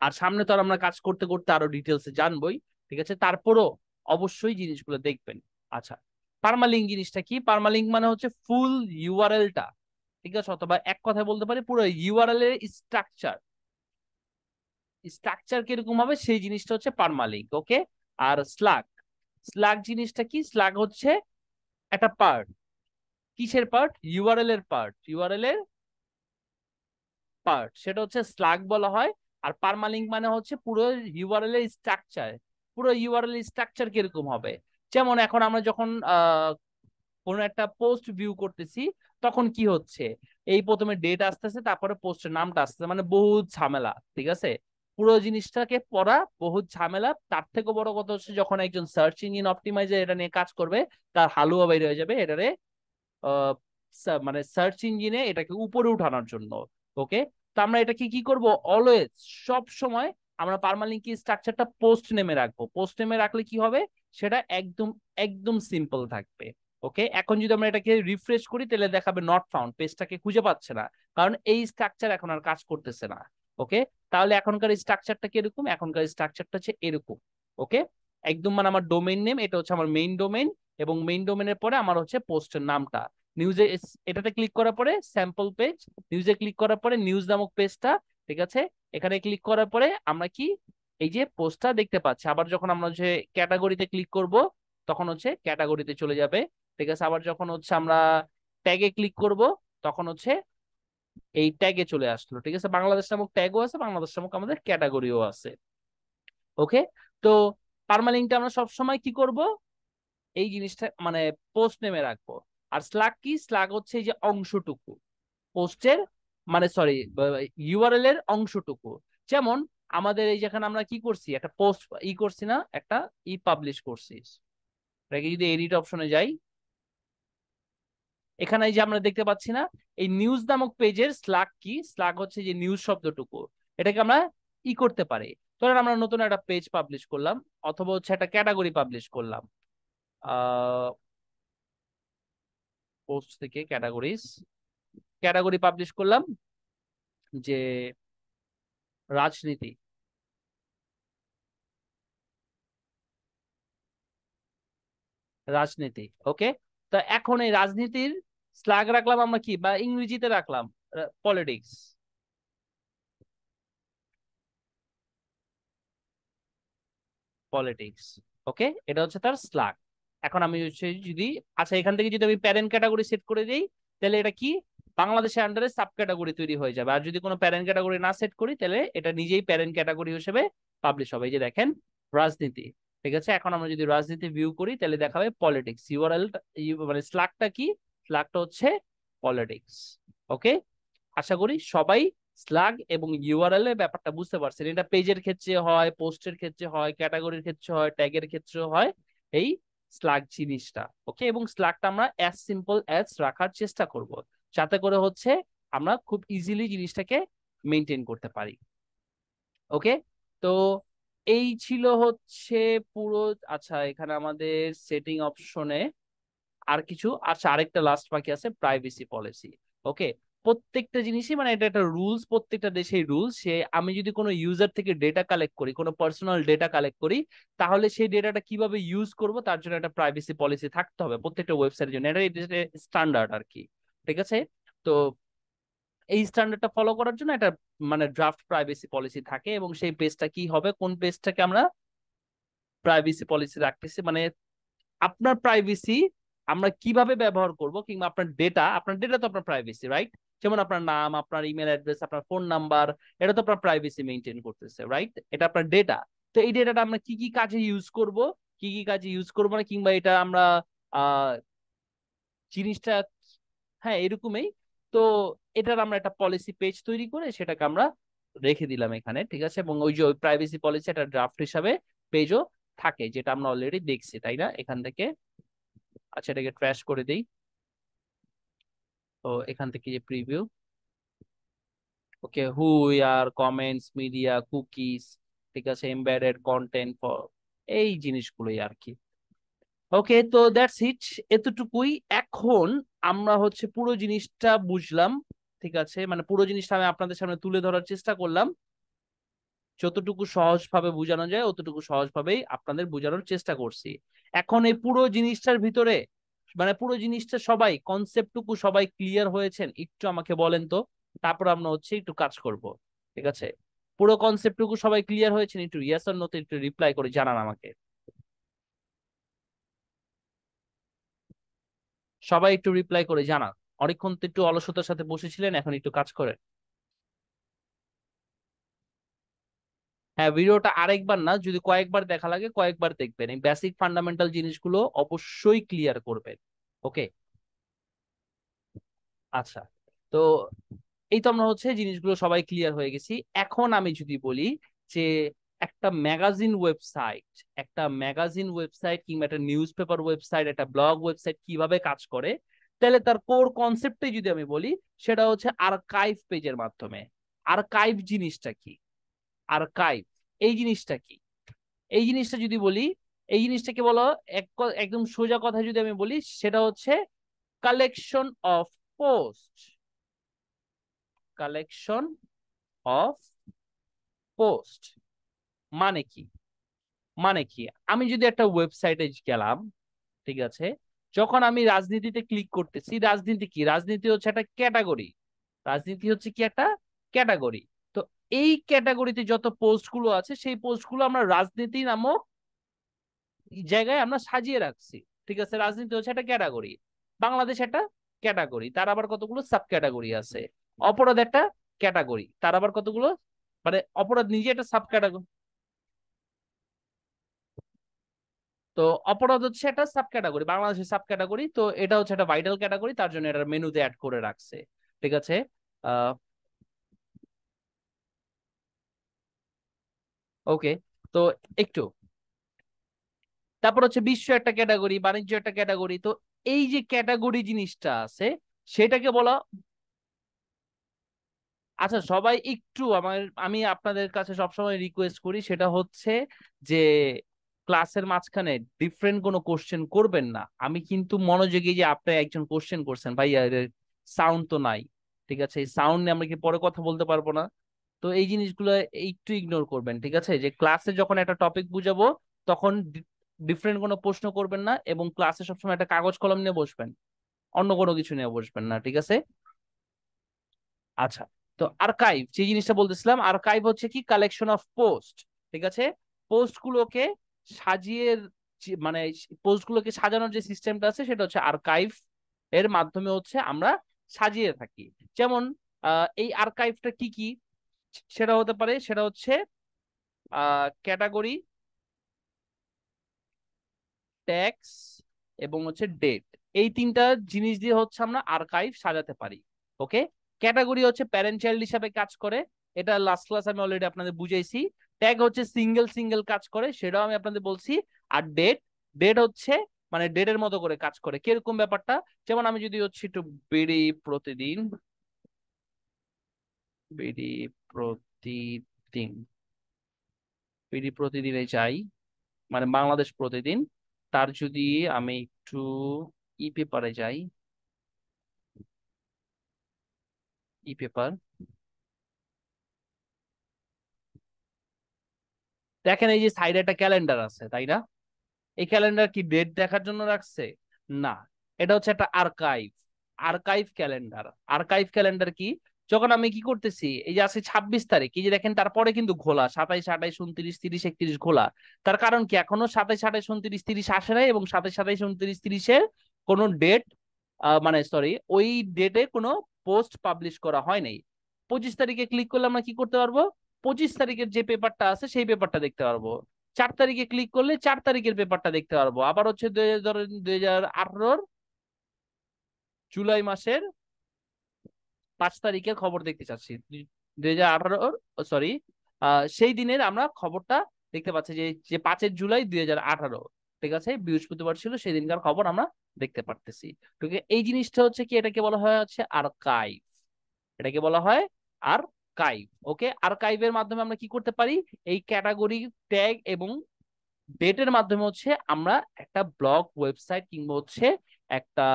আর সামনে তো আর আমরা কাজ করতে করতে আরো ডিটেলসে জানবোই, ঠিক আছে, তারপরও অবশ্যই জিনিসগুলো দেখবেন। আচ্ছা, পার্মালিঙ্ক জিনিসটা কি? পার্মালিঙ্ক মানে হচ্ছে ফুল ইউআরএলটা, ঠিক আছে, অথবা এক কথায় বলতে পারি পুরো ইউআরএল এর স্ট্রাকচার, স্ট্রাকচার কিরকম হবে সেই জিনিসটা হচ্ছে পার্মালিঙ্ক, ওকে। আর স্লাগ, স্লাগ জিনিসটা কি? স্লাগ হচ্ছে একটা পার্ট, কিসের পার্ট? ইউআরএল এর পার্ট, ইউআরএল এর পার্ট, সেটা হচ্ছে স্লাগ বলা হয়। আর পার্মালিঙ্ক মানে হচ্ছে পুরো ইউআরএল এর স্ট্রাকচার, পুরো ইউআরএল স্ট্রাকচার কিরকম হবে। যেমন এখন আমরা যখন কোনো একটা পোস্ট ভিউ করতেছি তখন কি হচ্ছে, এই প্রথমে ডেট আসতেছে, তারপরে পোস্টের নামটা আসতেছে, মানে বহুত ঝামেলা, ঠিক আছে। পুরো জিনিসটাকে পড়া বহুত ঝামেলা। তার থেকে বড় কথা হচ্ছে যখন একজন সার্চ ইঞ্জিন অপটিমাইজার এটা নিয়ে কাজ করবে, তার হালুয়া বাইরে হয়ে যাবে এটারে আহ, মানে সার্চ ইঞ্জিনে এটাকে উপরে উঠানোর জন্য, ওকে। তো আমরা এটাকে কি করব, অলওয়েজ সব সময় আমরা পার্মালিঙ্ক স্ট্রাকচারটা পোস্ট নেমে রাখবো। পোস্ট নেমে রাখলে কি হবে, সেটা একদম একদম সিম্পল থাকবে, ওকে। এখন যদি আমরা এটাকে রিফ্রেশ করি তাহলে দেখাবে নট ফাউন্ড, পেজটাকে খুঁজে পাচ্ছে না, কারণ এই স্ট্রাকচার এখন আর কাজ করতেছে না, ওকে। তাহলে এখনকার স্ট্রাকচারটা কিরকম? এখনকার স্ট্রাকচারটা হচ্ছে এরকম, ওকে। একদম মানে আমার ডোমেইন নেম, এটা হচ্ছে আমার মেইন ডোমেইন, এবং মেইন ডোমেইনের পরে আমার হচ্ছে পোস্টের নামটা, নিউজে, এটাতে ক্লিক করার পরে স্যাম্পল পেজ, নিউজে ক্লিক করার পরে নিউজ নামক পেজটা, ঠিক আছে। এখানে ক্লিক করার পরে আমরা কি এই যে পোস্টটা দেখতে পাচ্ছি। আবার যখন আমরা হচ্ছে ক্যাটাগরিতে ক্লিক করব তখন হচ্ছে ক্যাটাগরিতে চলে যাবে, ঠিক আছে। আবার যখন হচ্ছে আমরা ট্যাগে ক্লিক করব তখন হচ্ছে এই ট্যাগে চলে আসলো, ঠিক আছে। বাংলাদেশ নামক ট্যাগও আছে, বাংলাদেশ নামক আমাদের ক্যাটাগরিও আছে। ওকে, তো পার্মালিঙ্কটা আমরা সবসময় কি করব, এই জিনিসটা মানে পোস্ট নেমে রাখবো। আর স্ল্যাগ কি, স্ল্যাগ হচ্ছে এই যে অংশটুকু পোস্টের, মানে সরি ইউআরএল এর অংশটুকু। যেমন আমাদের এই যেখানে আমরা কি করছি, একটা পোস্ট করছি না, একটা পাবলিশ করছি। এটাকে যদি এডিট অপশনে যাই, এখানে এই যে আমরা দেখতে পাচ্ছি না, এই নিউজ নামক পেজের স্ল্যাগ কি, স্ল্যাগ হচ্ছে যে নিউজ শব্দটুকু, এটাকে আমরা করতে পারি। ধরেন আমরা নতুন একটা পেজ পাবলিশ করলাম, অথবা হচ্ছে একটা ক্যাটাগরি পাবলিশ করলাম, পোস্ট থেকে ক্যাটাগরিজ, ক্যাটাগরি পাবলিশ করলাম যে রাজনীতি, রাজনীতি। ওকে, তো এখন এই রাজনীতির স্ল্যাগ রাখলাম আমরা কি, বা ইংরেজিতে রাখলাম পলিটিক্স, পলিটিক্স। ওকে, এটা হচ্ছে তার স্ল্যাগ। এখন আমি হচ্ছে যদি, আচ্ছা এখান থেকে যদি আমি প্যারেন্ট ক্যাটাগরি সেট করে দিই, তাহলে এটা কি বাংলাদেশের আন্ডারে সাব ক্যাটাগরি তৈরি হয়ে যাবে। আর যদি কোনো প্যারেন্ট ক্যাটাগরি না সেট করি, তাহলে এটা নিজেই প্যারেন্ট ক্যাটাগরি হিসেবে পাবলিশ হবে। এই যে দেখেন রাজনীতি, ঠিক আছে। এখন আমরা যদি রাজনীতি ভিউ করি, তাহলে দেখাবে পলিটিক্স। ইউআরএল মানে স্ল্যাগটা কি, স্ল্যাগটা হচ্ছে পলিটিক্স। ওকে, আশা করি সবাই স্ল্যাগ এবং ইউআরএল এর ব্যাপারটা বুঝতে পারছেন। এটা পেজের ক্ষেত্রে হয়, পোস্টের ক্ষেত্রে হয়, ক্যাটাগরির ক্ষেত্রে হয়, ট্যাগের ক্ষেত্রে হয় এই স্ল্যাগ জিনিসটা। ওকে, এবং স্ল্যাগটা আমরা অ্যাজ সিম্পল অ্যাজ রাখার চেষ্টা করব, যাতে করে হচ্ছে আমরা খুব ইজিলি জিনিসটাকে মেনটেন করতে পারি। ওকে, তো এই ছিল হচ্ছে পুরো। আচ্ছা এখানে আমাদের সেটিং অপশনে আর কিছু, আচ্ছা আরেকটা লাস্ট বাকি আছে, প্রাইভেসি পলিসি। ওকে, প্রত্যেকটা জিনিসই মানে এটা একটা রুলস, প্রত্যেকটা দেশেই রুলস। সে আমি যদি কোনো ইউজার থেকে ডেটা কালেক্ট করি, কোনো পার্সোনাল ডেটা কালেক্ট করি, তাহলে সেই ডেটাটা কিভাবে ইউজ করব তার জন্য একটা প্রাইভেসি পলিসি থাকতে হবে প্রত্যেকটা ওয়েবসাইটের জন্য। এটা স্ট্যান্ডার্ড আর কি, ঠিক আছে। তো এই স্ট্যান্ডার্ডটা ফলো করার জন্য একটা মানে ড্রাফট প্রাইভেসি পলিসি থাকে, এবং সেই পেজটা কি হবে, কোন পেজটাকে আমরা প্রাইভেসি পলিসি রাখতেছি, মানে আপনার প্রাইভেসি আমরা কিভাবে ব্যবহার করব, কিংবা আপনার ডেটা, আপনার ডেটা তো আপনার প্রাইভেসি, রাইট? যেমন আপনার নাম, আপনার ইমেল অ্যাড্রেস, আপনার ফোন নাম্বার, এটা তো আপনার প্রাইভেসি মেনটেন করতেছে, রাইট? এটা আপনার ডেটা। তো এই ডেটাটা আমরা কি কি কাজে ইউজ করব, কি কি কাজে ইউজ করবো না, কিংবা এটা আমরা আহ জিনিসটা, হ্যাঁ এরকমই। তো এটার আমরা একটা পলিসি পেজ তৈরি করে সেটাকে আমরা রেখে দিলাম এখানে, ঠিক আছে। এবং ওই যে ওই প্রাইভেসি পলিসি একটা ড্রাফট হিসাবে পেজও থাকে, যেটা আমরা অলরেডি দেখছি, তাই না, এখান থেকে। আচ্ছা এটাকে ট্র্যাশ করে দিই। তো এখান থেকে যে প্রিভিউ, ওকে, হু আর কমেন্টস, মিডিয়া, কুকিজ, ঠিক আছে, এমবেডেড কন্টেন্ট ফর, এই জিনিসগুলোই আর কি। ওকে, তো দ্যাটস ইট, এতটুকুই। এখন আমরা হচ্ছে পুরো জিনিসটা বুঝলাম, ঠিক আছে, মানে পুরো জিনিসটা আমি আপনাদের সামনে তুলে ধরার চেষ্টা করলাম, যতটুকু সহজভাবে বোঝানো যায় অতটুকু সহজভাবেই আপনাদের বোঝানোর চেষ্টা করছি। এখন এই পুরো জিনিসটার ভিতরে, মানে পুরো জিনিসটা সবাই কনসেপ্টটুকু সবাই ক্লিয়ার হয়েছেন একটু আমাকে বলেন তো, তারপর আমরা হচ্ছে একটু কাজ করব, ঠিক আছে। পুরো কনসেপ্টটুকু সবাই ক্লিয়ার হয়েছেন, একটু ইয়েস অর নো তে একটু রিপ্লাই করে জানান আমাকে। সবাই একটু রিপ্লাই করে জানান। অনেকক্ষণ তো একটু অলসতার সাথে বসেছিলেন, এখন একটু কাজ করেন। হ্যাঁ, ভিডিওটা আরেকবার না, যদি কয়েকবার দেখা লাগে কয়েকবার দেখবেন, এই বেসিক ফান্ডামেন্টাল জিনিসগুলো অবশ্যই ক্লিয়ার করবেন। ওকে, আচ্ছা, তো এই তো আমরা হচ্ছে জিনিসগুলো সবাই ক্লিয়ার হয়ে গেছি। এখন আমি যদি বলি যে একটা ম্যাগাজিন ওয়েবসাইট, একটা ম্যাগাজিন ওয়েবসাইট কিংবা একটা নিউজ পেপার ওয়েবসাইট, একটা ব্লগ ওয়েবসাইট কিভাবে কাজ করে, তাহলে তার কোর কনসেপ্টে যদি আমি বলি, সেটা হচ্ছে আর্কাইভ পেজের মাধ্যমে। আর্কাইভ জিনিসটা কি, আর্কাইভ এই জিনিসটা কি, এই জিনিসটা যদি বলি, এই জিনিসটাকে বলো একদম সোজা কথা যদি আমি বলি, সেটা হচ্ছে collection of post, collection of post. মানে কি, মানে কি, আমি যদি একটা ওয়েবসাইটে গেলাম, ঠিক আছে, যখন আমি রাজনীতিতে ক্লিক করতেছি, রাজনীতি কি, রাজনীতি হচ্ছে একটা ক্যাটাগরি, রাজনীতি হচ্ছে কি একটা ক্যাটাগরি। তো এই ক্যাটাগরিতে যত পোস্ট গুলো আছে, সেই পোস্ট গুলো আমরা রাজনীতি নামক জায়গায় আমরা সাজিয়ে রাখছি, ঠিক আছে। রাজনীতি হচ্ছে একটা ক্যাটাগরি, বাংলাদেশ একটা ক্যাটাগরি, তার আবার কতগুলো সাব ক্যাটাগরি আছে। অপরাধ একটা ক্যাটাগরি, তার আবার কতগুলো, মানে অপরাধ নিজে একটা সাব ক্যাটাগরি। তো অপরাধ হচ্ছে একটা সাব ক্যাটাগরি, বাংলাদেশের সাব ক্যাটাগরি, তো এটা হচ্ছে একটা ভাইটাল ক্যাটাগরি, তার জন্য এটা মেনুতে অ্যাড করে রাখছে। ঠিক আছে। আহ ওকে। তো একটু, তারপর হচ্ছে বিশ্ব একটা ক্যাটাগরি, বাণিজ্য একটা ক্যাটাগরি। তো এই যে ক্যাটাগরি জিনিসটা আছে, সেটাকে বলা, আচ্ছা সবাই একটু আমি আপনাদের কাছে সবসময় রিকোয়েস্ট করি, সেটা হচ্ছে যে ক্লাসের মাঝখানে ডিফারেন্ট কোনো কোশ্চেন করবেন না। আমি কিন্তু মনোযোগী, যে আপনি একজন কোশ্চেন করছেন ভাই, সাউন্ড তো নাই, ঠিক আছে, এই সাউন্ড নিয়ে আমরা কি পরে কথা বলতে পারবো না? তো এই জিনিসগুলো একটু ইগনোর করবেন, ঠিক আছে, যে ক্লাসে যখন একটা টপিক বুঝাবো তখন ডিফারেন্ট কোনো প্রশ্ন করবেন না, এবং ক্লাসে সবসময় একটা কাগজ কলম নিয়ে বসবেন, অন্য কোনো কিছু নিয়ে বসবেন না, ঠিক আছে। আচ্ছা, তো আর্কাইভ যে জিনিসটা বলতেছিলাম, আর্কাইভ হচ্ছে কি কালেকশন অফ পোস্ট, ঠিক আছে। পোস্ট গুলোকে সাজিয়ে, মানে পোস্ট গুলোকে সাজানোর যে সিস্টেমটা আছে সেটা হচ্ছে আর্কাইভ, এর মাধ্যমে হচ্ছে আমরা সাজিয়ে থাকি। যেমন এই আর্কাইভটা কি কি, সেটা হতে পারে, সেটা হচ্ছে ক্যাটাগরি, ট্যাক্স, এবং হচ্ছে ডেট। এই তিনটা জিনিস দিয়ে হচ্ছে আমরা আর্কাইভ সাজাতে পারি। ওকে। ক্যাটাগরি হচ্ছে প্যারেন্ট চাইল্ড হিসাবে কাজ করে, এটা লাস্ট ক্লাস আমি অলরেডি আপনাদের বুঝাইছি। ট্যাগ হচ্ছে সিঙ্গেল সিঙ্গেল কাজ করে, সেটাও আমি আপনাদের বলছি। আর ডেট, ডেট হচ্ছে মানে ডেটের মতো করে কাজ করে, কিরকম ব্যাপারটা, যেমন আমি যদি হচ্ছে একটু বিডি প্রতিদিন, বিডি প্রতিদিন, বিডি প্রতিদিনে যাই, মানে বাংলাদেশ প্রতিদিন, তার যদি আমি একটু ই পেপারে যাই, ই পেপার, দেখেন এই যে সাইডে একটা ক্যালেন্ডার আছে, তাই না? এই ক্যালেন্ডার কি ডেট দেখার জন্য রাখছে? না, এটা হচ্ছে একটা archive, archive calendar. Archive calendar কি, যখন আমি কি করতেছি, এই যে আছে 26 তারিখ, এই যে দেখেন তারপরে কিন্তু ঘোলা 27, 28, 29, 30, 31, 30 ঘোলা। তার কারণ কি, এখনো 27, 28, 29, 30 আসে নাই, এবং 27, 28, 29, 30-এর কোনো ডেট, মানে সরি, ওই ডেটে কোনো পোস্ট পাবলিশ করা হয় নাই। 25 তারিখে ক্লিক করলে আমরা কি করতে পারবো, 25 তারিখের যে পেপারটা আছে সেই পেপারটা দেখতে পারবো। 4 তারিখে ক্লিক করলে 4 তারিখের পেপারটা দেখতে পারবো। আবার হচ্ছে 2018 জুলাই মাসের 5 তারিখের খবর দেখতে চাচ্ছি, 2018, সরি, সেই দিনের আমরা খবরটা দেখতে পাচ্ছি, যে যে 5 জুলাই 2018, ঠিক আছে, বৃহস্পতিবার ছিল, সেই দিনকার খবর আমরা দেখতে পারতেছি। ঠিক আছে, এই জিনিসটা হচ্ছে কি, এটাকে বলা হয় হচ্ছে আর্কাইভ, এটাকে বলা হয় আর্কাইভ। ওকে, আর্কাইভের মাধ্যমে আমরা কি করতে পারি, এই ক্যাটাগরি, ট্যাগ এবং ডেটের মাধ্যমে হচ্ছে আমরা একটা ব্লগ ওয়েবসাইট, কিংবা হচ্ছে একটা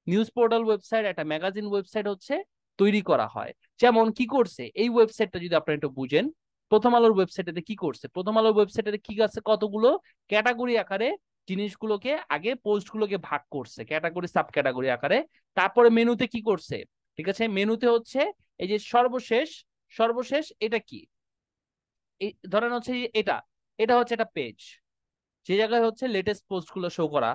নিউজ পোর্টাল ওয়েবসাইট, একটা ম্যাগাজিন ওয়েবসাইট হচ্ছে তৈরি করা হয়। যেমন কি করছে এই ওয়েবসাইটটা, যদি আপনারা একটু বুঝেন, প্রথম আলোর ওয়েবসাইটে কি করছে, প্রথম আলোর ওয়েবসাইটে কি আছে, কতগুলো ক্যাটাগরি আকারে জিনিসগুলোকে, আগে পোস্টগুলোকে ভাগ করছে ক্যাটাগরি, সাব ক্যাটাগরি আকারে। তারপরে মেনুতে কি করছে, ঠিক আছে, মেনুতে হচ্ছে এই যে সর্বশেষ, সর্বশেষ এটা কি, এই ধরেন হচ্ছে এটা, এটা হচ্ছে একটা পেজ, যে জায়গায় হচ্ছে লেটেস্ট পোস্ট গুলো শো করা,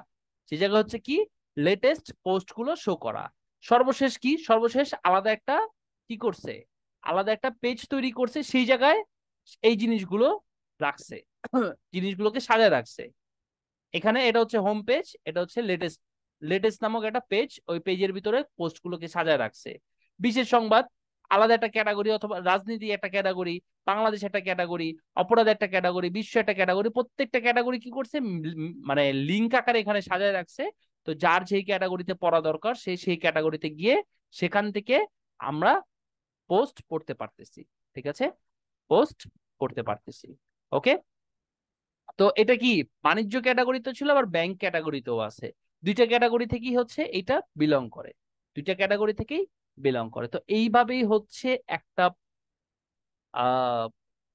যে জায়গায় হচ্ছে কি লেটেস্ট পোস্ট গুলো শো করা। সর্বশেষ কি, সর্বশেষ আলাদা একটা কি করছে, আলাদা একটা পেজ তৈরি করছে, সেই জায়গায় এই জিনিসগুলো রাখছে, জিনিসগুলোকে সাজায় রাখছে। এখানে এটা হচ্ছে হোম পেজ, এটা হচ্ছে লেটেস্ট, লেটেস্ট নামক একটা পেজ, ওই পেজের ভিতরে পোস্ট গুলোকে সাজায় রাখছে। বিশেষ সংবাদ আলাদা একটা ক্যাটাগরি, অথবা রাজনীতি একটা ক্যাটাগরি, বাংলাদেশ একটা ক্যাটাগরি, অপরাধ একটা ক্যাটাগরি, বিশ্ব একটা ক্যাটাগরি, প্রত্যেকটা ক্যাটাগরি কি করছে, মানে লিঙ্ক আকারে এখানে সাজায় রাখছে। তো যার যেই ক্যাটাগরিতে পড়া দরকার, সে সেই ক্যাটাগরিতে গিয়ে সেখান থেকে আমরা পোস্ট পড়তে পারতেছি, ঠিক আছে, পোস্ট পড়তে পারতেছি। ওকে। তো এটা কি বাণিজ্য ক্যাটাগরিতে ছিল, আবার ব্যাংক ক্যাটাগরিতেও আছে, দুইটা ক্যাটাগরি থেকেই হচ্ছে এটা বিলং করে, দুইটা ক্যাটাগরি থেকেই বিলং করে। তো এইভাবেই হচ্ছে একটা আহ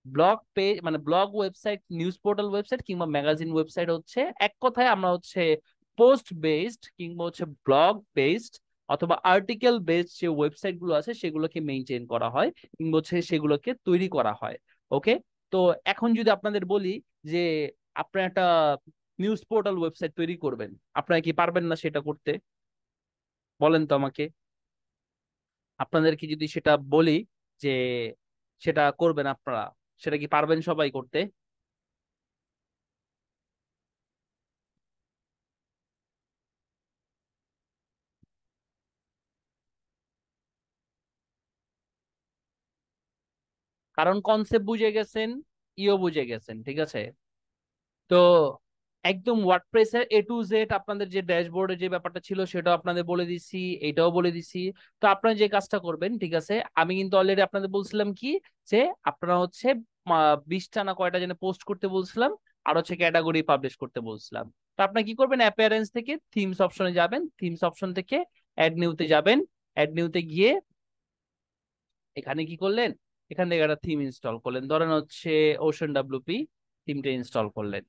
ব্লগ পেজ, মানে blog website, news portal website কিংবা ম্যাগাজিন ওয়েবসাইট হচ্ছে, এক কথায় আমরা হচ্ছে পোস্ট বেসড কিংবা হচ্ছে ব্লগ বেসড অথবা আর্টিকেল বেসড যে ওয়েবসাইট গুলো আছে সেগুলোকে মেনটেন করা হয়, কিংবা হচ্ছে সেগুলোকে তৈরি করা হয়। ওকে। তো এখন যদি আপনাদের বলি যে আপনার একটা নিউজ পোর্টাল ওয়েবসাইট তৈরি করবেন, আপনারা কি পারবেন না সেটা করতে? বলেন তো আমাকে। আপনাদেরকে যদি সেটা বলি যে সেটা করবেন আপনারা, সেটা কি পারবেন সবাই করতে? কারণ কনসেপ্ট বুঝে গেছেন, ইও বুঝে গেছেন, ঠিক আছে। তো একদম ওয়ার্ডপ্রেসের A to Z আপনাদের যে ড্যাশবোর্ডে যে ব্যাপারটা ছিল সেটাও আপনাদের বলে দিছি, এটাও বলে দিছি। তো আপনারা যে কাজটা করবেন, ঠিক আছে, আমি কিন্তু অলরেডি আপনাদের বলছিলাম কি, যে আপনারা হচ্ছে 20টা না কয়টা যেন পোস্ট করতে বলছিলাম, আর হচ্ছে ক্যাটাগরি পাবলিশ করতে বলছিলাম। তো আপনি কি করবেন, অ্যাপিয়ারেন্স থেকে থিমস অপশনে যাবেন, থিমস অপশন থেকে অ্যাড নিউতে যাবেন, অ্যাড নিউতে গিয়ে এখানে কি করলেন, এখান থেকে একটা থিম ইনস্টল করলেন, ধরেন হচ্ছে OceanWP থিমটা ইনস্টল করলেন।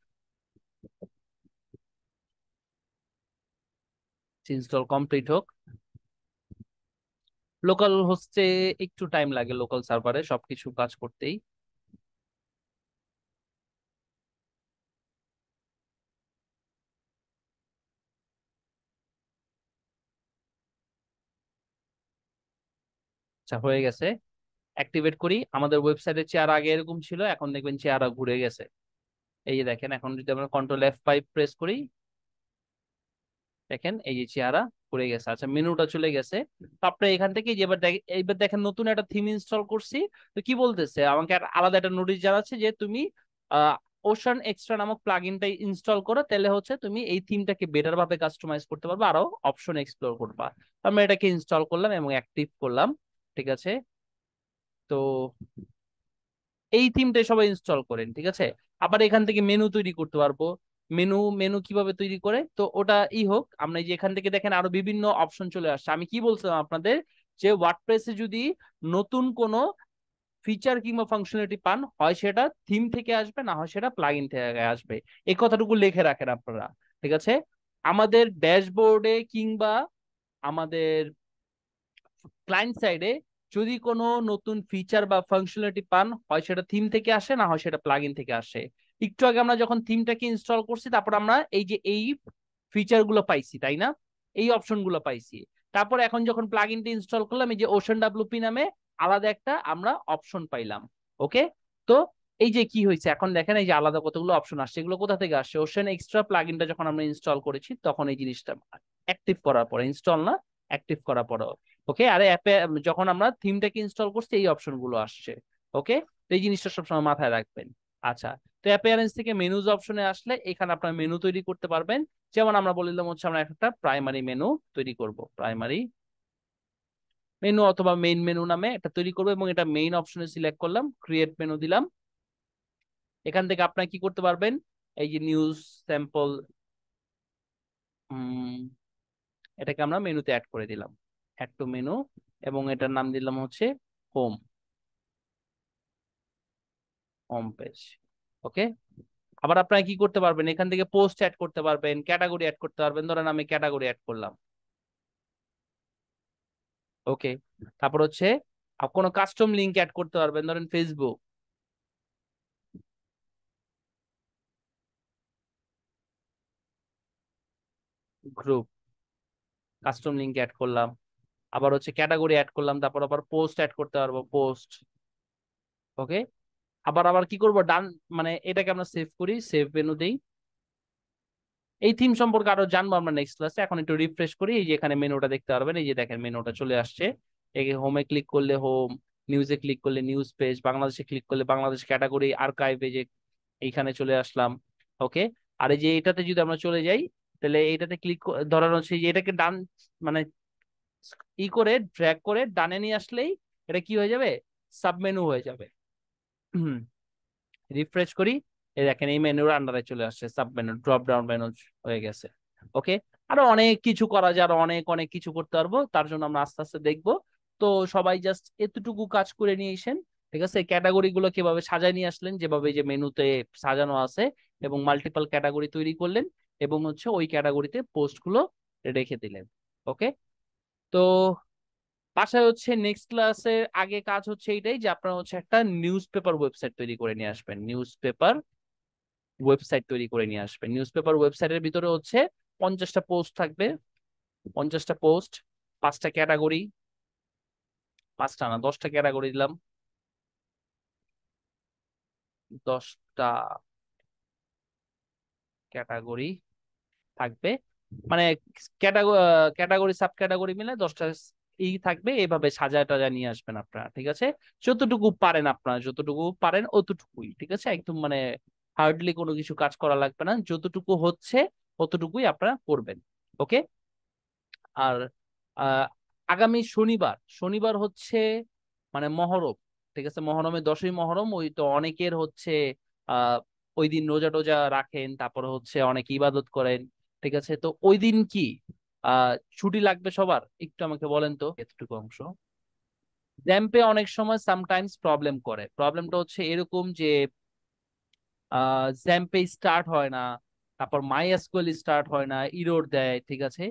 ইনস্টল কমপ্লিট হোক। লোকাল হোস্টে একটু টাইম লাগে, লোকাল সার্ভারে সবকিছু কাজ করতেই। আচ্ছা, হয়ে গেছে। অ্যাক্টিভেট করি। আমাদের ওয়েবসাইটের চেয়ার আগে এরকম ছিল, এখন দেখবেন চেয়ার ঘুরে গেছে। এই যে দেখেন, এখন যদি আমরা Ctrl F5 প্রেস করি, দেখেন এই যে চেহারা ঘুরে গেছে। আচ্ছা, মেনুটা চলে গেছে। তো আপনি এখান থেকে যে এইবার দেখেন নতুন একটা থিম ইনস্টল করছি। তো কি বলতেছে আমাকে, আলাদা একটা নোটিশ জানাচ্ছে যে তুমি ওশান এক্সট্রা নামক প্লাগইনটা ইনস্টল করো, তাহলে হচ্ছে তুমি এই থিমটাকে বেটার ভাবে কাস্টমাইজ করতে পারবে, আরো অপশন এক্সপ্লোর করবা। তো আমরা এটাকে ইনস্টল করলাম এবং অ্যাক্টিভ করলাম, ঠিক আছে। তো এই থিমটা সবাই ইনস্টল করেন, ঠিক আছে। আবার এখান থেকে মেনু তৈরি করতে পারবো। মেনু মেনু কিভাবে তৈরি করে, তো ওটা হোক, আমরা এই যে এখান থেকে দেখেন আরো বিভিন্ন অপশন চলে আসছে। আমি কি বলছিলাম আপনাদের, যে ওয়ার্ডপ্রেসে যদি নতুন কোনো ফিচার কিংবা ফাংশনালিটি পান, হয় সেটা থিম থেকে আসবে, না হয় সেটা প্লাগইন থেকে আসবে। এই কথাটুকু লিখে রাখেন আপনারা, ঠিক আছে। আমাদের ড্যাশবোর্ডে কিংবা আমাদের ক্লায়েন্ট সাইডে যদি কোনো নতুন ফিচার বা ফাংশনালিটি পান, হয় সেটা থিম থেকে আসে, না হয় সেটা প্লাগইন থেকে আসে। একটু আগে আমরা যখন থিমটাকে ইনস্টল করছি, তারপর আমরা এই যে এই ফিচার গুলো পাইছি, তাই না, এই অপশন গুলো পাইছি। তারপর এখন যখন প্লাগইনটা ইনস্টল করলাম, এই যে OceanWP নামে আলাদা একটা আমরা অপশন পাইলাম। ওকে। তো এই যে কি হয়েছে, এখন দেখেন এই যে আলাদা কতগুলো অপশন আসছে, এগুলো কোথা থেকে আসছে, ওশান এক্সট্রা প্লাগইনটা যখন আমরা ইনস্টল করেছি তখন এই জিনিসটা অ্যাক্টিভ করার পরে, ইনস্টল না, অ্যাক্টিভ করার পরে। ওকে। আরে অ্যাপে যখন আমরা থিমটাকে ইনস্টল করছি এই অপশন গুলো আসছে। ওকে। তো এই জিনিসটা সবসময় মাথায় রাখবেন। আচ্ছা। তো অ্যাপিয়ারেন্স থেকে মেনুজ অপশনে আসলে এখানে আপনার মেনু তৈরি করতে পারবেন। যেমন আমরা বললাম হচ্ছে আমরা একটা প্রাইমারি মেনু তৈরি করব, প্রাইমারি মেনু অথবা মেইন মেনু নামে একটা তৈরি করবো, এবং এটা মেইন অপশনে সিলেক্ট করলাম, ক্রিয়েট মেনু দিলাম। এখান থেকে আপনার কি করতে পারবেন, এই যে নিউজ স্যাম্পল, এটাকে আমরা মেনুতে অ্যাড করে দিলাম, অ্যাড টু মেনু, এবং এটার নাম দিলাম হচ্ছে হোম, হোম পেজ। ওকে। আবার আপনারা কি করতে পারবেন, এখান থেকে পোস্ট অ্যাড করতে পারবেন, ক্যাটাগরি অ্যাড করতে পারবেন, ধরেন আমি ক্যাটাগরি অ্যাড করলাম। ওকে। তারপর হচ্ছে কোনো কাস্টম লিংক অ্যাড করতে পারবেন, ধরেন Facebook group, custom link add করলাম। আবার হচ্ছে ক্যাটাগরি অ্যাড করলাম, তারপর আবার পোস্ট অ্যাড করতে পারবো, পোস্ট। ওকে। আবার আবার কি করব, ডান, মানে এটাকে আমরা সেভ করি, সেভ মেনু দেই। এই থিম সম্পর্কে আরো জানবো আমরা নেক্সট ক্লাসে। এখন একটু রিফ্রেশ করি, এই যে এখানে মেনুটা দেখতে পারবেন, এই যে দেখেন মেনুটা চলে আসছে। এই হোমে ক্লিক করলে হোম, নিউজে ক্লিক করলে নিউজ পেজ, বাংলাদেশে ক্লিক করলে বাংলাদেশ, ক্যাটাগরি আর্কাইভে যে এইখানে চলে আসলাম। ওকে। আর এই যে এটাতে যদি আমরা চলে যাই, তাহলে এইটাতে ক্লিক ধরানো হচ্ছে যে এটাকে ডান, মানে করে ড্র্যাগ করে ডানে নিয়ে আসলেই এটা কি হয়ে যাবে, সাবমেনু হয়ে যাবে। রিফ্রেশ করি, এই দেখেন এই মেনুর আন্ডারে চলে আসছে, sub menu, drop down menu হয়ে গেছে। ওকে। আরো অনেক কিছু করা যায়, আরো অনেক অনেক কিছু করতে পারবো, তার জন্য আমরা আস্তে আস্তে দেখবো। তো সবাই জাস্ট এতটুকু কাজ করে নিয়ে এসেন, ঠিক আছে। ক্যাটাগরি গুলো কিভাবে সাজায় নিয়ে আসলেন, যেভাবে যে মেনুতে সাজানো আছে, এবং মাল্টিপল ক্যাটাগরি তৈরি করলেন, এবং হচ্ছে ওই ক্যাটাগরিতে পোস্ট গুলো রেখে দিলেন। ওকে। তো বাসায় হচ্ছে নেক্সট ক্লাসের আগে কাজ হচ্ছে এইটাই, যে আপনারা হচ্ছে একটা নিউজ পেপার ওয়েবসাইট তৈরি করে নিয়ে আসবেন, নিউজ পেপার ওয়েবসাইট তৈরি করে নিয়ে আসবেন। নিউজ পেপার ওয়েবসাইটের ভিতরে হচ্ছে 50টা পোস্ট থাকবে, 50টা পোস্ট, 5টা ক্যাটাগরি, 5টা না, 10টা ক্যাটাগরি দিলাম, 10টা ক্যাটাগরি থাকবে, মানে ক্যাটাগরি সাব ক্যাটাগরি মিলে 10টা থাকবে। এইভাবে সাজায় টাজায় নিয়ে আসবেন আপনারা, ঠিক আছে? যতটুকু পারেন আপনারা, যতটুকু পারেন অতটুকুই, ঠিক আছে? একদম মানে হার্ডলি কোনো কিছু কাজ করা লাগবে না, যতটুকু হচ্ছে অতটুকুই আপনারা করবেন। ওকে। আর আহ, আগামী শনিবার, শনিবার হচ্ছে মানে মহরম, ঠিক আছে? মহরমের 10ই মহরম, ওই তো অনেকের হচ্ছে আহ ওই দিন রোজা টোজা রাখেন, তারপরে হচ্ছে অনেক ইবাদত করেন, ঠিক আছে? তো ওই দিন কি আহ ছুটি লাগবে সবার? একটু আমাকে বলেন তো এতটুকু অংশ। র্যাম্পে অনেক সময় সামটাইমস প্রবলেম করে, প্রবলেমটা হচ্ছে এরকম যে জ্যাম্পে স্টার্ট হয় না, তারপর মাইএসকিউএল স্টার্ট হয় না, ইরর দেয়, ঠিক আছে?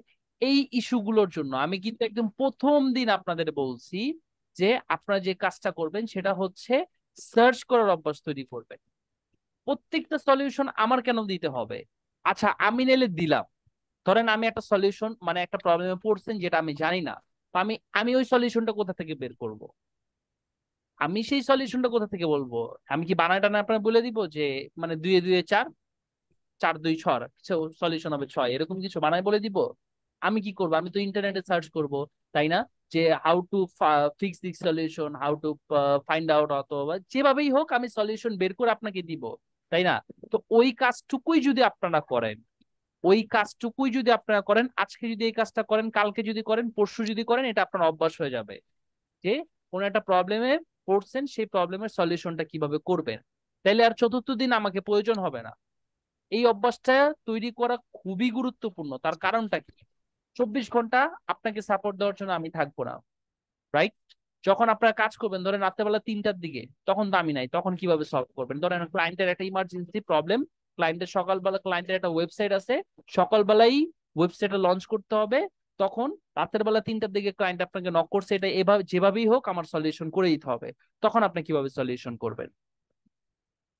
এই ইস্যুগুলোর জন্য আমি কিন্তু একদম প্রথম দিন আপনাদের বলছি যে আপনারা যে কাজটা করবেন সেটা হচ্ছে সার্চ করার অভ্যাস তৈরি করবেন। প্রত্যেকটা সলিউশন আমার কেন দিতে হবে? আচ্ছা আমি নিলে দিলাম, ধরেন আমি একটা সলিউশন মানে একটা প্রবলেমে পড়ছেন যেটা আমি জানি না, তো আমি আমি ওই সলিউশনটা কোথা থেকে বের করব? আমি সেই সলিউশনটা কোথা থেকে বলবো? আমি কি বানায় টানায় আপনার বলে দিব যে মানে 2 এ 2 4, 4 2 6 সলিউশন হবে 6, এরকম কিছু বানায় বলে দিব? আমি কি করব? আমি তো ইন্টারনেটে সার্চ করব, তাই না? যে how to fix this solution, how to find out, অথবা যেভাবেই হোক আমি সলিউশন বের করে আপনাকে দিব, তাই না? তো ওই কাজটুকুই যদি আপনারা করেন, ওই কাজটুকুই যদি আপনারা করেন, আজকে যদি এই কাজটা করেন, কালকে যদি করেন, পরশু যদি করেন, এটা আপনার অভ্যাস হয়ে যাবে যে কোনো একটা প্রবলেমে পড়ছেন, সেই প্রবলেমের সলিউশনটা কিভাবে করবেন। তাইলে আর চতুর্থ দিন আমাকে প্রয়োজন হবে না। এই অভ্যাসটা তৈরি করা খুবই গুরুত্বপূর্ণ। তার কারণটা কি? 24 ঘন্টা আপনাকে সাপোর্ট দেওয়ার জন্য আমি থাকবো না, রাইট? যখন আপনারা কাজ করবেন ধরেন রাত্রেবেলা 3টার দিকে, তখন তো আমি নাই, তখন কিভাবে সলভ করবেন? ধরেন ক্লায়েন্টের একটা ইমার্জেন্সি প্রবলেম, ক্লায়েন্টের সকালবেলা, ক্লায়েন্টের একটা ওয়েবসাইট আছে, সকালবেলাই ওয়েবসাইটটা লঞ্চ করতে হবে, তখন রাতের বেলা 3টার দিকে ক্লায়েন্ট আপনাকে নক করছে, এটা এভাবে যেভাবেই হোক আমার সলিউশন করে দিতে হবে, তখন আপনি কিভাবে সলিউশন করবেন?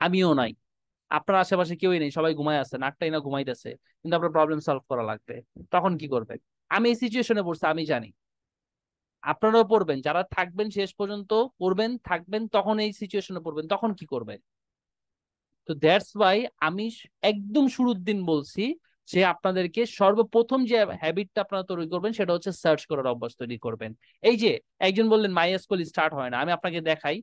আমিও নাই, আপনার আশেপাশে কেউই নেই, সবাই ঘুমায় আছে, নাকটাই না ঘুমাইতেছে, কিন্তু আপনার প্রবলেম সলভ করা লাগবে, তখন কি করবেন? আমি এই সিচুয়েশনে পড়ছি, আমি জানি, আপনারাও পড়বেন, যারা থাকবেন শেষ পর্যন্ত পড়বেন থাকবেন, তখন এই সিচুয়েশনে পড়বেন, তখন কি করবেন? তো দ্যাটস ওয়াই আমি একদম শুরুর দিন বলছি যে আপনাদেরকে সর্বপ্রথম যে হ্যাবিটটা আপনারা তৈরি করবেন সেটা হচ্ছে সার্চ করার অভ্যাস তৈরি করবেন। এই যে একজন বললেন মাইএসকিউএল স্টার্ট হয় না, আমি আপনাকে দেখাই।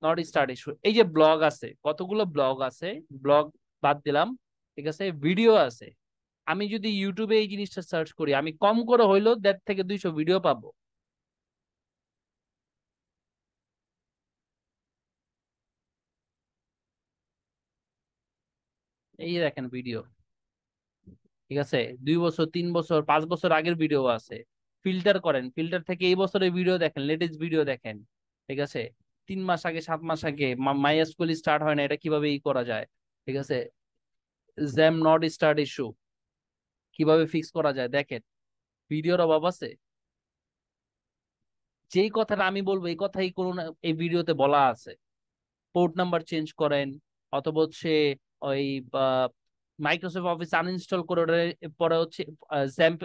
নট স্টার্ট ইস্যু, এই যে ব্লগ আছে, কতগুলো ব্লগ আছে, ব্লগ বাদ দিলাম, ঠিক আছে? ভিডিও আছে, আমি যদি ইউটিউবে এই জিনিসটা সার্চ করি, আমি কম করে হইলেও 150 থেকে 200 ভিডিও পাবো। এই যে দেখেন ভিডিও, ঠিক আছে? 2 বছর, 3 বছর, 5 বছর আগের ভিডিও আছে। ফিল্টার করেন, ফিল্টার থেকে এই বছরের ভিডিও দেখেন, লেটেস্ট ভিডিও দেখেন, ঠিক আছে? 3 মাস আগে, 7 মাস আগে মাইএসকিউএল স্টার্ট হয় না, এটা কিভাবে ই করা যায়, ঠিক আছে? জ্যাম নট স্টার্ট ইস্যু কিভাবে ফিক্স করা যায় দেখেন, ভিডিওর অভাব আছে? যেই কথাটা আমি বলবো এই কথাই কোনো না এই ভিডিওতে বলা আছে। পোর্ট নাম্বার চেঞ্জ করেন, অথবা হচ্ছে ওই মাইক্রোসফট অফিস আনইনস্টল করে পরে হচ্ছে জ্যাম্প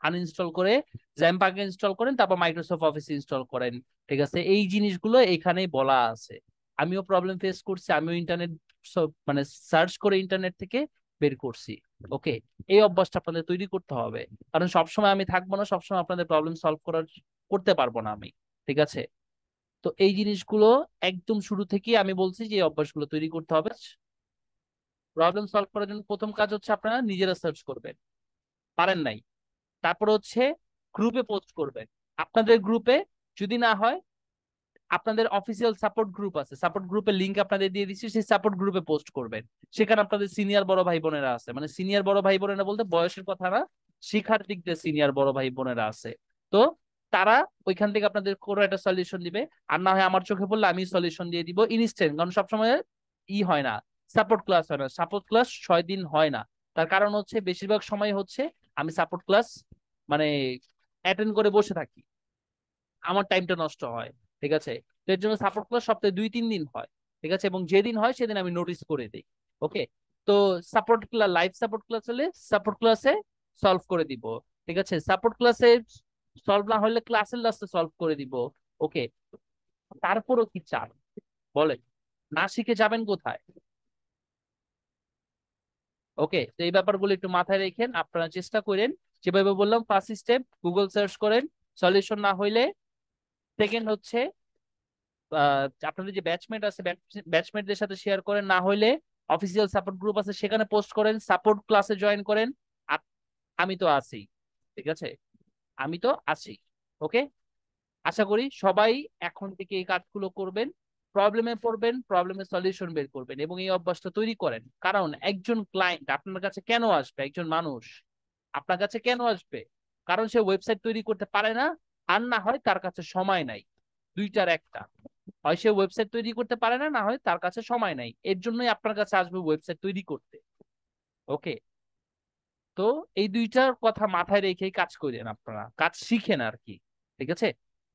আনইনস্টল করে জ্যাম্প আগে ইনস্টল করেন, তারপর মাইক্রোসফট অফিস ইনস্টল করেন, ঠিক আছে? এই জিনিসগুলো এখানেই বলা আছে। আমিও প্রবলেম ফেস করছি, আমিও ইন্টারনেট মানে সার্চ করে ইন্টারনেট থেকে বের করছি। ওকে, এই অভ্যাসটা আপনাদের তৈরি করতে হবে, কারণ সবসময় আমি থাকবো না, সবসময় আপনাদের প্রবলেম সলভ করতে পারবো না আমি, ঠিক আছে? তো এই জিনিসগুলো একদম শুরু থেকেই আমি বলছি যে এই অভ্যাসগুলো তৈরি করতে হবে। প্রবলেম সলভ করার জন্য প্রথম কাজ হচ্ছে আপনারা নিজেরা সার্চ করবেন, পারেন নাই, তারপর হচ্ছে গ্রুপে পোস্ট করবেন। আপনাদের গ্রুপে যদি না হয়, আপনাদের অফিসিয়াল সাপোর্ট গ্রুপ আছে, সাপোর্ট গ্রুপের লিংক আপনাদের দিয়ে দিচ্ছি, সেই সাপোর্ট গ্রুপে পোস্ট করবেন। সেখানে আপনাদের সিনিয়র বড় ভাই বোনেরা আছে, মানে সিনিয়র বড় ভাই বোনেরা বলতে বয়সের কথা না, শিক্ষার দিক দিয়ে সিনিয়র বড় ভাই বোনেরা আছে। তো তারা ওইখান থেকে আপনাদের কোনো একটা সলিউশন দিবে, আর না হয় আমার চোখে পড়লে আমি সলিউশন দিয়ে দিব ইনস্ট্যান্ট, কারণ সবসময় হয় না, সাপোর্ট ক্লাস হয় না, সাপোর্ট ক্লাস 6 দিন হয় না। তার কারণ হচ্ছে বেশিরভাগ সময় হচ্ছে আমি সাপোর্ট ক্লাস মানে অ্যাটেন্ড করে বসে থাকি, আমার টাইমটা নষ্ট হয়। ঠিক আছে, তো এর জন্য সাপোর্ট ক্লাস সপ্তাহে 2-3 দিন হয়। ঠিক আছে, এবং যেদিন হয় সেদিন আমি নোটিস করে দিই। ওকে, তো support class, live support class হলে সাপোর্ট ক্লাসে সলভ করে দিব। ঠিক আছে, সাপোর্ট ক্লাসে সলভ না হলে ক্লাসের লাস্টে সলভ করে দিব। ওকে, তারপরও কি চান বলেন, না শিখে যাবেন কোথায়? ওকে, তো এই ব্যাপারগুলো একটু মাথায় রেখেন, আপনারা চেষ্টা করেন। যেভাবে বললাম, ফার্স্ট স্টেপ গুগল সার্চ করেন, সলিউশন না হইলে সেকেন্ড হচ্ছে আপনাদের যে ব্যাচমেট আছে ব্যাচমেটদের সাথে শেয়ার করেন, না হইলে অফিসিয়াল সাপোর্ট গ্রুপ আছে সেখানে পোস্ট করেন, সাপোর্ট ক্লাসে জয়েন করেন। আ- আমি তো আছি। ঠিক আছে, আমি তো আছি। ওকে, আশা করি সবাই এখন থেকে এই কাজগুলো করবেন। প্রবলেমে পড়বেন, প্রবলেমের সলিউশন বের করবেন, এবং এই অভ্যাসটা তৈরি করেন। কারণ একজন ক্লায়েন্ট আপনার কাছে কেন আসবে, একজন মানুষ আপনার কাছে কেন আসবে? কারণ সে ওয়েবসাইট তৈরি করতে পারে না, আর না হয় তার কাছে সময় নাই। দুইটার একটা, হয় সে ওয়েবসাইট তৈরি করতে পারে না, না হয় তার কাছে সময় নাই, এর জন্যই আপনার কাছে আসবে ওয়েবসাইট তৈরি করতে। ওকে, তো এই দুইটার কথা মাথায় রেখেই কাজ করেন, আপনারা কাজ শিখেন আর কি। ঠিক আছে।